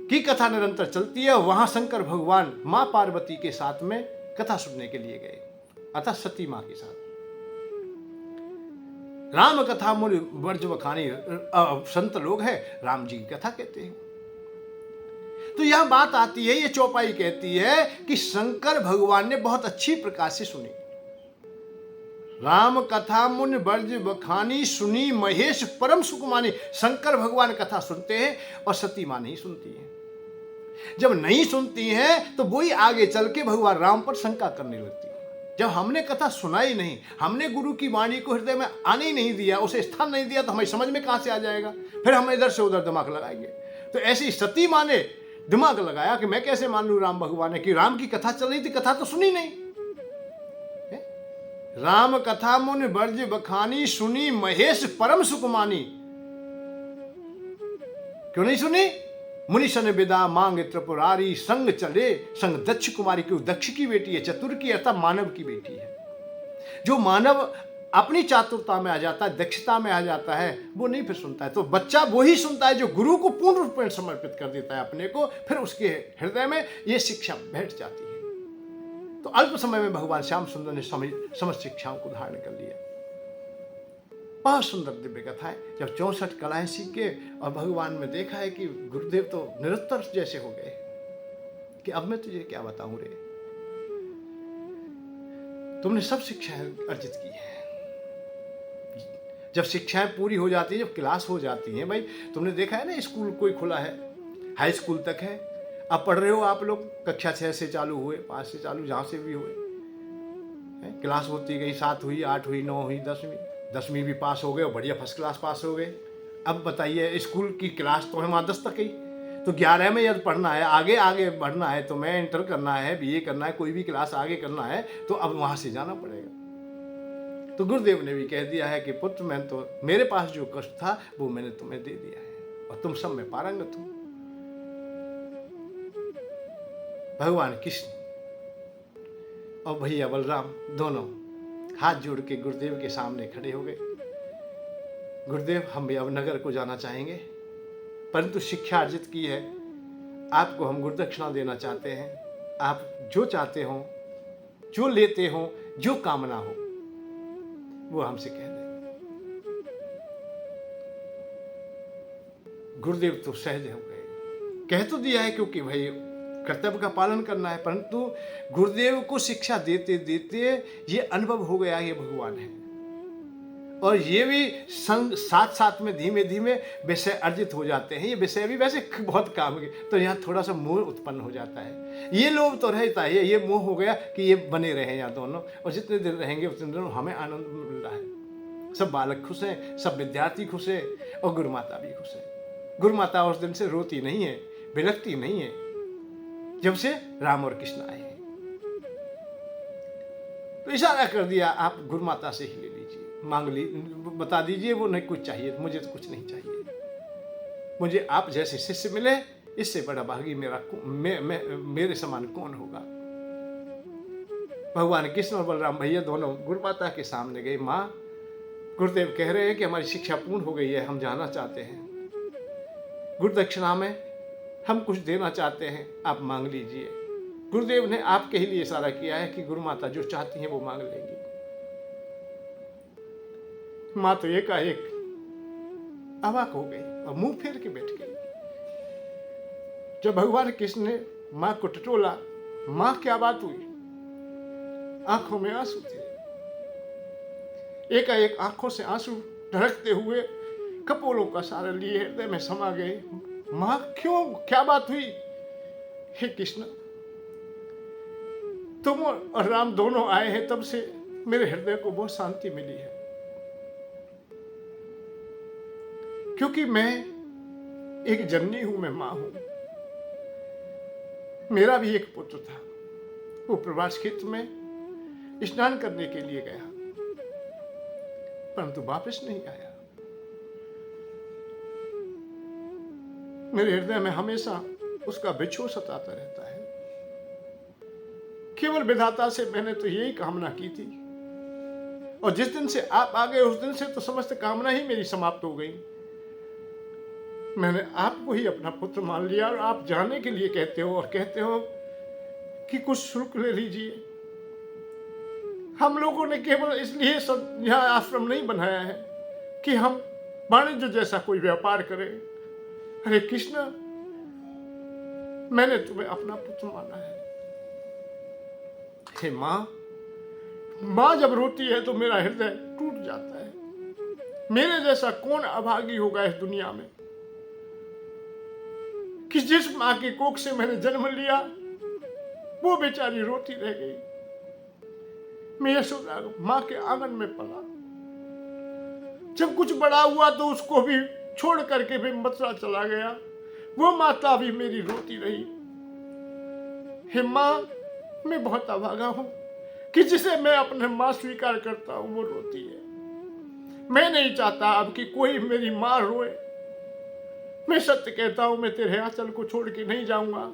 की कथा निरंतर चलती है। वहां शंकर भगवान मां पार्वती के साथ में कथा सुनने के लिए गए, अतः सती मां के साथ। राम कथा मुनि वर्ज बखानी संत लोग हैं, राम जी की कथा कहते हैं। तो यह बात आती है, ये चौपाई कहती है कि शंकर भगवान ने बहुत अच्छी प्रकार से सुनी। राम कथा मुनि वर्ज बखानी सुनी महेश परम सुकुमानी। शंकर भगवान कथा सुनते हैं और सती मां नहीं सुनती है। जब नहीं सुनती हैं तो वही आगे चल के भगवान राम पर शंका करने लगती है। जब हमने कथा सुनाई नहीं, हमने गुरु की वाणी को हृदय में आने ही नहीं दिया, उसे स्थान नहीं दिया, तो हमें समझ में कहां से आ जाएगा? फिर हम इधर से उधर दिमाग लगाएंगे। तो ऐसी सती मां ने दिमाग लगाया कि मैं कैसे मान लूं राम भगवान है, कि राम की कथा चल रही थी, कथा तो सुनी नहीं। राम कथा मुनि वर्ज बखानी सुनी महेश परम सुकुमानी। क्यों नहीं सुनी? मुनि सन विदा मांग त्रिपुरारी संग चले संग दक्ष कुमारी। क्यों? दक्ष की बेटी है, चतुर की अर्थात मानव की बेटी है। जो मानव अपनी चातुरता में आ जाता है, दक्षता में आ जाता है, वो नहीं फिर सुनता है। तो बच्चा वो ही सुनता है जो गुरु को पूर्ण रूप में समर्पित कर देता है अपने को, फिर उसके हृदय में ये शिक्षा बैठ जाती है। तो अल्प समय में भगवान श्याम सुंदर ने समस्त शिक्षाओं को धारण कर लिया। बहुत सुंदर दिव्य कथा है। जब 64 कलाएं सीखे और भगवान में देखा है कि गुरुदेव तो निरुत्तर जैसे हो गए कि अब मैं तुझे क्या बताऊं रे, तुमने सब शिक्षाएं अर्जित की है। जब शिक्षाएं पूरी हो जाती है, जब क्लास हो जाती है, भाई तुमने देखा है ना, स्कूल कोई खुला है, हाई स्कूल तक है, अब पढ़ रहे हो आप लोग, कक्षा 6 से चालू हुए, 5 से चालू, जहां से भी हुए, क्लास होती गई, 7 हुई, 8 हुई, 9 हुई, 10वीं भी पास हो गए और बढ़िया फर्स्ट क्लास पास हो गए। अब बताइए, स्कूल की क्लास तो है वहाँ 10 तक ही, तो 11 में यदि पढ़ना है, आगे आगे बढ़ना है, तो मैं इंटर करना है, बीए करना है, कोई भी क्लास आगे करना है, तो अब वहाँ से जाना पड़ेगा। तो गुरुदेव ने भी कह दिया है कि पुत्र, मैं तो, मेरे पास जो कष्ट था वो मैंने तुम्हें दे दिया है और तुम सब में पारंगत हो। भगवान कृष्ण और भैया बलराम दोनों हाथ जोड़ के गुरुदेव के सामने खड़े हो गए। गुरुदेव, हम भी अब नगर को जाना चाहेंगे, परंतु शिक्षा अर्जित की है, आपको हम गुरुदक्षिणा देना चाहते हैं। आप जो चाहते हो, जो लेते हो, जो कामना हो, वो हमसे कह दें। गुरुदेव तो सहज हो गए, कह तो दिया है क्योंकि भाई कर्तव्य का पालन करना है, परंतु गुरुदेव को शिक्षा देते देते ये अनुभव हो गया, ये भगवान है। और ये भी साथ साथ में धीमे धीमे विषय अर्जित हो जाते हैं। ये विषय भी वैसे बहुत काम के, तो यहाँ थोड़ा सा मोह उत्पन्न हो जाता है। ये लोभ तो रहता है, ये मोह हो गया कि ये बने रहे यहाँ दोनों, और जितने दिन रहेंगे उतने दिन हमें आनंद मिल रहा है। सब बालक खुश हैं, सब विद्यार्थी खुश हैं और गुरु माता भी खुश है। गुरु माता उस दिन से रोती नहीं है, बिलखती नहीं है, जब से राम और कृष्ण आए हैं। तो इशारा कर दिया, आप गुरु माता से ही ले लीजिए, मांग ली, बता दीजिए वो नहीं कुछ चाहिए, मुझे तो कुछ नहीं चाहिए, मुझे आप जैसे शिष्य मिले, इससे बड़ा भागी मेरे समान कौन होगा। भगवान कृष्ण और बलराम भैया दोनों गुरु माता के सामने गए। माँ, गुरुदेव कह रहे हैं कि हमारी शिक्षा पूर्ण हो गई है, हम जाना चाहते हैं, गुरु दक्षिणा में हम कुछ देना चाहते हैं, आप मांग लीजिए। गुरुदेव ने आपके ही लिए इशारा किया है कि गुरु माता जो चाहती हैं वो मांग लेंगी। मां तो एकाएक अवाक हो गई और मुंह फेर के बैठ गई। जब भगवान कृष्ण ने मां को टटोला, मां क्या बात हुई? आंखों में आंसू थे, एकाएक आंखों से आंसू ढरकते हुए कपोलों का सारा लिए हृदय में समा गए। मां, क्यों, क्या बात हुई? हे कृष्ण, तुम और राम दोनों आए हैं, तब से मेरे हृदय को बहुत शांति मिली है, क्योंकि मैं एक जननी हूं, मैं मां हूं। मेरा भी एक पुत्र था, वो प्रवास क्षेत्र में स्नान करने के लिए गया, परंतु वापस नहीं आया। मेरे हृदय में हमेशा उसका बिछोह सताता रहता है। केवल विधाता से मैंने तो यही कामना की थी, और जिस दिन से आप आ गए उस दिन से तो समस्त कामना ही मेरी समाप्त हो गई। मैंने आपको ही अपना पुत्र मान लिया, और आप जाने के लिए कहते हो और कहते हो कि कुछ शुल्क ले लीजिए। हम लोगों ने केवल इसलिए यहाँ आश्रम नहीं बनाया है कि हम वाणिज्य जैसा कोई व्यापार करें। अरे कृष्ण, मैंने तुम्हें अपना पुत्र माना है। हे माँ, माँ जब रोती है तो मेरा हृदय टूट जाता है। मेरे जैसा कौन अभागी होगा इस दुनिया में कि जिस माँ की कोख से मैंने जन्म लिया वो बेचारी रोती रह गई। मैं यशोदा माँ के आंगन में पला। जब कुछ बड़ा हुआ तो उसको भी छोड़ करके भी मथुरा चला गया। वो माता भी मेरी रोती रही। हे माँ, मैं बहुत अभागा हूं कि जिसे मैं अपने माँ स्वीकार करता हूं वो रोती है। मैं नहीं चाहता अब कि कोई मेरी माँ रोए। मैं सत्य कहता हूं, मैं तेरे आंचल को छोड़ के नहीं जाऊंगा।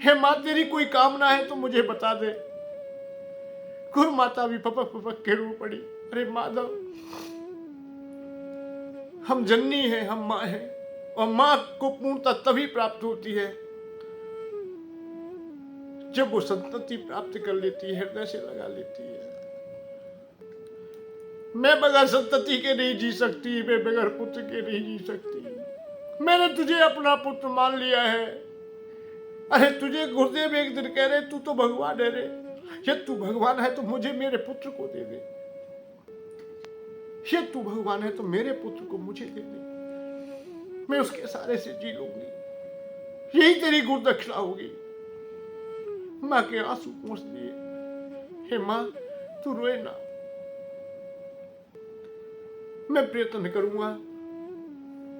हे माँ, तेरी कोई कामना है तो मुझे बता दे। गुरु माता भी पपक पपक के रो पड़ी। अरे माधव, हम जननी है, हम माँ है, और माँ को पूर्णता तभी प्राप्त होती है जब वो संतति प्राप्त कर लेती है, हृदय से लगा लेती है। मैं बगैर संतति के नहीं जी सकती, मैं बगैर पुत्र के नहीं जी सकती। मैंने तुझे अपना पुत्र मान लिया है। अरे तुझे गुरुदेव एक दिन कह रहे तू तो भगवान है रे। यदि तू भगवान है तो मुझे मेरे पुत्र को दे दे। यदि तू भगवान है तो मेरे पुत्र को मुझे दे दे। मैं उसके सहारे से जी लूंगी। यही तेरी गुरुदक्षिणा होगी। माँ के आंसू पहुंच दिए। हे माँ, तू रोए ना। मैं प्रयत्न करूंगा,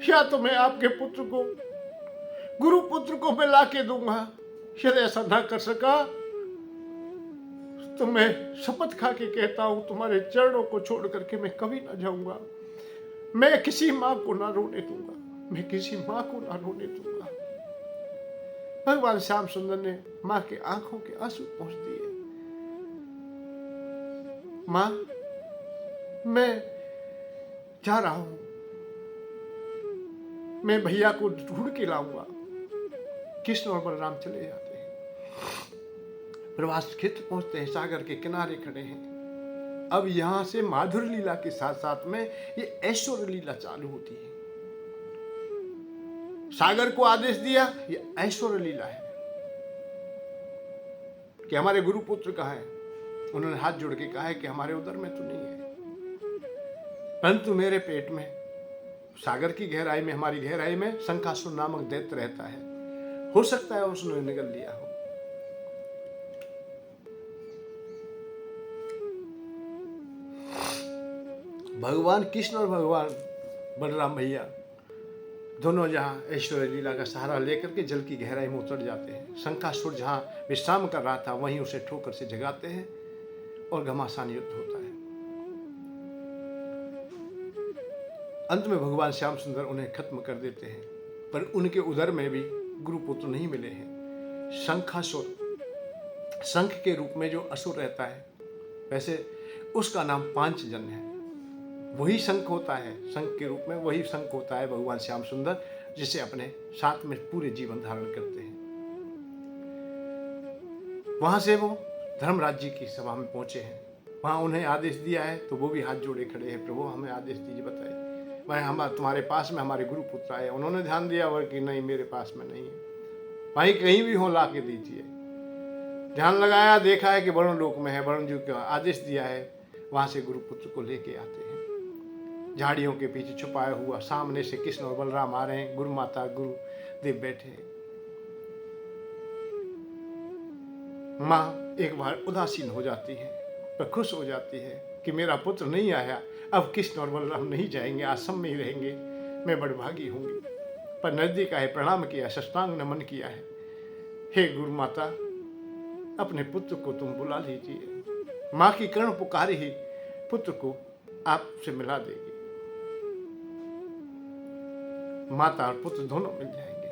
या तो मैं आपके पुत्र को, गुरु पुत्र को मैं ला के दूंगा। यदि ऐसा ना कर सका तो मैं शपथ खा के कहता हूं तुम्हारे चरणों को छोड़ करके मैं कभी ना जाऊंगा। मैं किसी माँ को ना रोने दूंगा। मैं किसी माँ को ना रोने दूंगा। भगवान श्याम सुंदर ने माँ के आंखों के आंसू पहुंच दिए। माँ, मैं जा रहा हूं। मैं भैया को ढूंढ के लाऊंगा। कृष्ण और बलराम चले जाते हैं। प्रवास क्षेत्र पहुंचते हैं, सागर के किनारे खड़े हैं। अब यहां से माधुर लीला के साथ साथ में ये ऐश्वर्य लीला चालू होती है। सागर को आदेश दिया, ये ऐश्वर्य लीला है कि हमारे गुरुपुत्र कहाँ है। उन्होंने हाथ जोड़ के कहा है कि हमारे उदर में तो नहीं है, परंतु मेरे पेट में, सागर की गहराई में, हमारी गहराई में शंखासुर नामक दैत्य रहता है। हो सकता है उसने निगल लिया हो। भगवान कृष्ण और भगवान बलराम भैया दोनों जहाँ ऐश्वर्य लीला का सहारा लेकर के जल की गहराई में उतर जाते हैं। शंखासुर जहाँ विश्राम कर रहा था वहीं उसे ठोकर से जगाते हैं और घमासान युद्ध होता है। अंत में भगवान श्याम सुंदर उन्हें खत्म कर देते हैं, पर उनके उदर में भी गुरुपुत्र नहीं मिले हैं। शंखासुर, शंख के रूप में जो असुर रहता है, वैसे उसका नाम पांचजन्य है। वही शंख होता है, शंख के रूप में वही शंख होता है भगवान श्याम सुंदर, जिसे अपने साथ में पूरे जीवन धारण करते हैं। वहां से वो धर्मराज जी की सभा में पहुंचे हैं। वहां उन्हें आदेश दिया है तो वो भी हाथ जोड़े खड़े हैं। प्रभु, हमें आदेश दीजिए, बताइए। मैं तुम्हारे पास में हमारे गुरु पुत्र आए। उन्होंने ध्यान दिया वह कि नहीं, मेरे पास में नहीं है। वहीं कहीं भी हो ला के दीजिए। ध्यान लगाया, देखा है कि वरुण लोक में है। वरुण जी को आदेश दिया है, वहां से गुरु पुत्र को लेके आते हैं। झाड़ियों के पीछे छुपाया हुआ सामने से कृष्ण और बलराम आ रहे हैं। गुरु माता गुरुदेव बैठे हैं। माँ एक बार उदासीन हो जाती है, पर खुश हो जाती है कि मेरा पुत्र नहीं आया, अब कृष्ण और बलराम नहीं जाएंगे, आश्रम में ही रहेंगे, मैं बड़भागी होंगी। पर नजदीक आए, प्रणाम किया, साष्टांग नमन किया है। हे गुरु माता, अपने पुत्र को तुम बुला लीजिए। माँ की कर्ण पुकार ही पुत्र को आपसे मिला देगी। माता और पुत्र दोनों मिल जाएंगे।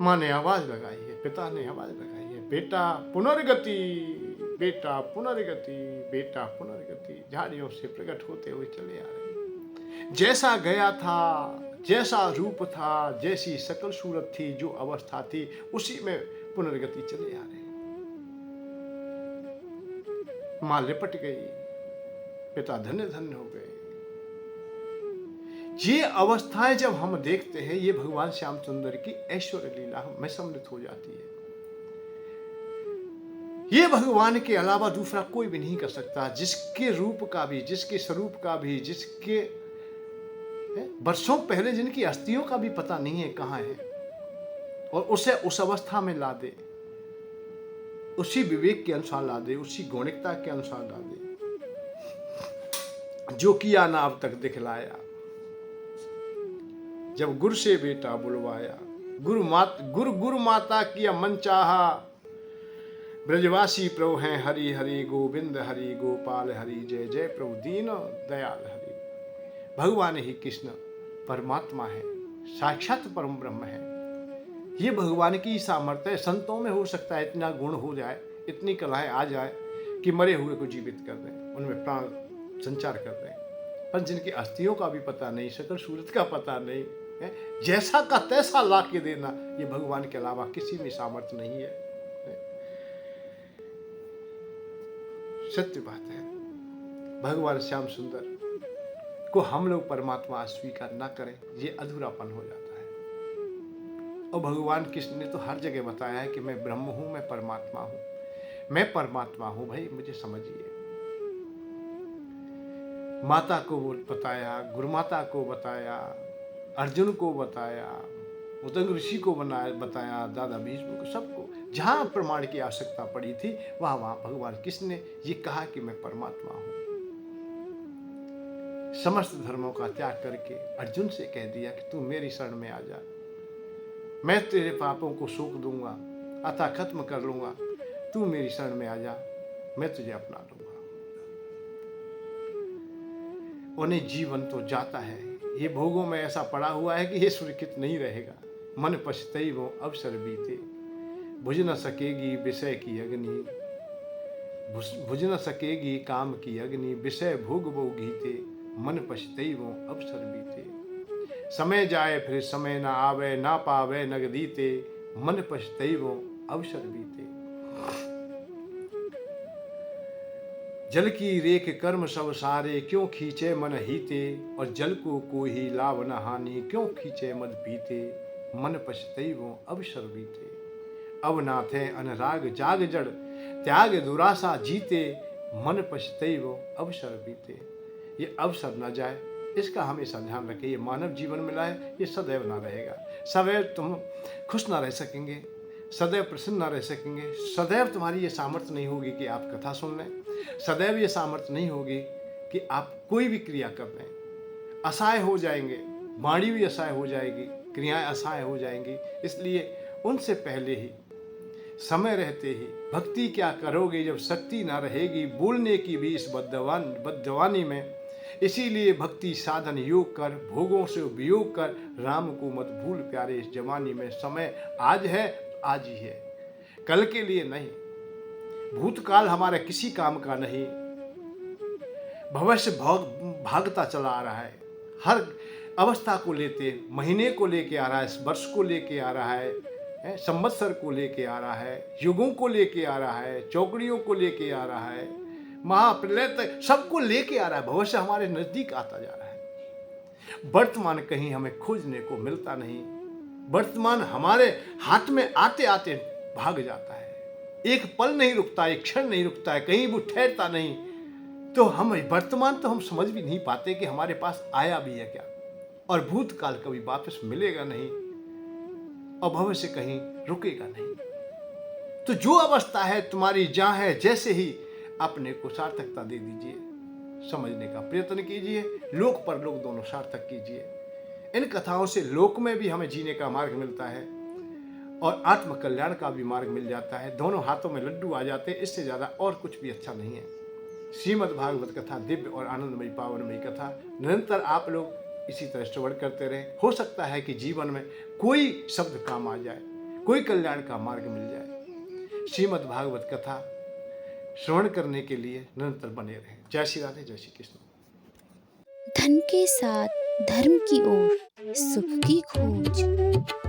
माँ ने आवाज लगाई है, पिता ने आवाज लगाई है, बेटा पुनर्गति, बेटा पुनर्गति, बेटा पुनर्गति झाड़ियों से प्रकट होते हुए चले आ रहे। जैसा गया था, जैसा रूप था, जैसी सकल सूरत थी, जो अवस्था थी, उसी में पुनर्गति चले आ रहे। मां लिपट गई, पिता धन्य धन्य हो गए। ये अवस्थाएं जब हम देखते हैं, ये भगवान श्याम सुंदर की ऐश्वर्य लीला हमें सम्मिलित हो जाती है। ये भगवान के अलावा दूसरा कोई भी नहीं कर सकता, जिसके रूप का भी, जिसके स्वरूप का भी, जिसके वर्षों पहले जिनकी अस्थियों का भी पता नहीं है कहां है, और उसे उस अवस्था में ला दे, उसी विवेक के अनुसार ला दे, उसी गौणिकता के अनुसार ला दे, जो किया ना अब तक दिखलाया। जब गुरु से बेटा बुलवाया, गुरु माता किया मन चाहा, ब्रजवासी प्रभु हैं हरि हरि गोविंद हरि गोपाल हरि, जय जय प्रभु दीन दयाल हरि। भगवान ही कृष्ण परमात्मा है, साक्षात परम ब्रह्म है। ये भगवान की सामर्थ्य है। संतों में हो सकता है इतना गुण हो जाए, इतनी कलाएं आ जाए कि मरे हुए को जीवित कर दें, उनमें प्राण संचार कर दें, पर जिनकी अस्थियों का भी पता नहीं, सकल सूरत का पता नहीं है, जैसा का तैसा ला के देना, ये भगवान के अलावा किसी में सामर्थ्य नहीं है। सत्य बात है। भगवान श्याम सुंदर को हम लोग परमात्मा अस्वीकार न करें, ये अधूरापन हो जाता है। और भगवान कृष्ण ने तो हर जगह बताया है कि मैं ब्रह्म हूं, मैं परमात्मा हूं, मैं परमात्मा हूं, भाई मुझे समझिए। माता को बताया, गुरुमाता को बताया, अर्जुन को बताया, उदंग ऋषि को बताया, दादा भीष्म को, सबको जहां प्रमाण की आवश्यकता पड़ी थी, वहां भगवान कृष्ण ने ये कहा कि मैं परमात्मा हूं। समस्त धर्मों का त्याग करके अर्जुन से कह दिया कि तू मेरी शरण में आ जा, मैं तेरे पापों को सोख दूंगा, अतः खत्म कर लूंगा, तू मेरी शरण में आ जा, मैं तुझे अपना लूंगा। उन्हें जीवन तो जाता है, ये भोगों में ऐसा पड़ा हुआ है कि ये सुरक्षित नहीं रहेगा। मन पछतई वो अवसर बीते, बुझ न सकेगी विषय की अग्नि, बुझ न सकेगी काम की अग्नि, विषय भोग वो गीते, मन पछतई वो अवसर बीते। समय जाए फिर समय ना आवे, ना पावे नगदीते, मन पछतई वो अवसर बीते। जल की रेख कर्म सब सारे, क्यों खींचे मन हीते, और जल को कोई लाभ न हानि, क्यों खींचे मद पीते, मन पछतई वो अवसर बीते। अब नाथ है अनुराग जाग जड़, त्याग दुरासा जीते, मन पछतई वो अवसर बीते। ये अवसर न जाए, इसका हमेशा ध्यान रखें। ये मानव जीवन मिला है, ये सदैव ना रहेगा। सदैव तुम खुश ना रह सकेंगे, सदैव प्रसन्न ना रह सकेंगे, सदैव तुम्हारी ये सामर्थ्य नहीं होगी कि आप कथा सुन लें, सदैव ये सामर्थ्य नहीं होगी कि आप कोई भी क्रिया कर लें। असहाय हो जाएंगे, वाणी भी असहाय हो जाएगी, क्रियाएं असहाय हो जाएंगी। इसलिए उनसे पहले ही, समय रहते ही भक्ति क्या करोगे जब शक्ति ना रहेगी, बोलने की भी इस बद्दवानी में। इसीलिए भक्ति साधन योग कर, भोगों से वियोग कर, राम को मत भूल प्यारे इस जवानी में। समय आज है, आज ही है, कल के लिए नहीं। भूतकाल हमारा किसी काम का नहीं, भविष्य भागता चला आ रहा है। हर अवस्था को लेते, महीने को लेके आ रहा है, वर्ष को लेके आ रहा है, संवत्सर को लेके आ रहा है, युगों को लेके आ रहा है, चौकड़ियों को लेके आ रहा है, महाप्रलय तक सबको लेके आ रहा है। भविष्य हमारे नजदीक आता जा रहा है। वर्तमान कहीं हमें खोजने को मिलता नहीं, वर्तमान हमारे हाथ में आते आते भाग जाता है। एक पल नहीं रुकता, एक क्षण नहीं रुकता है, कहीं वो ठहरता नहीं। तो हम वर्तमान तो हम समझ भी नहीं पाते कि हमारे पास आया भी है क्या, और भूतकाल कभी वापस मिलेगा नहीं, और भविष्य कहीं रुकेगा नहीं। तो जो अवस्था है तुम्हारी जहां है, जैसे ही अपने को सार्थकता दे दीजिए, समझने का प्रयत्न कीजिए, लोक परलोक दोनों सार्थक कीजिए। इन कथाओं से लोक में भी हमें जीने का मार्ग मिलता है और आत्म कल्याण का भी मार्ग मिल जाता है। दोनों हाथों में लड्डू आ जाते हैं, इससे ज्यादा और कुछ भी अच्छा नहीं है। श्रीमद् भागवत कथा दिव्य और आनंदमयी पावनमयी कथा निरंतर आप लोग इसी तरह श्रवण करते रहें। हो सकता है कि जीवन में कोई शब्द काम आ जाए, कोई कल्याण का मार्ग मिल जाए। श्रीमद् भागवत कथा श्रवण करने के लिए निरंतर बने रहें। जय श्री राधे, जय श्री कृष्ण। धन के साथ धर्म की ओर, सुख की खोज।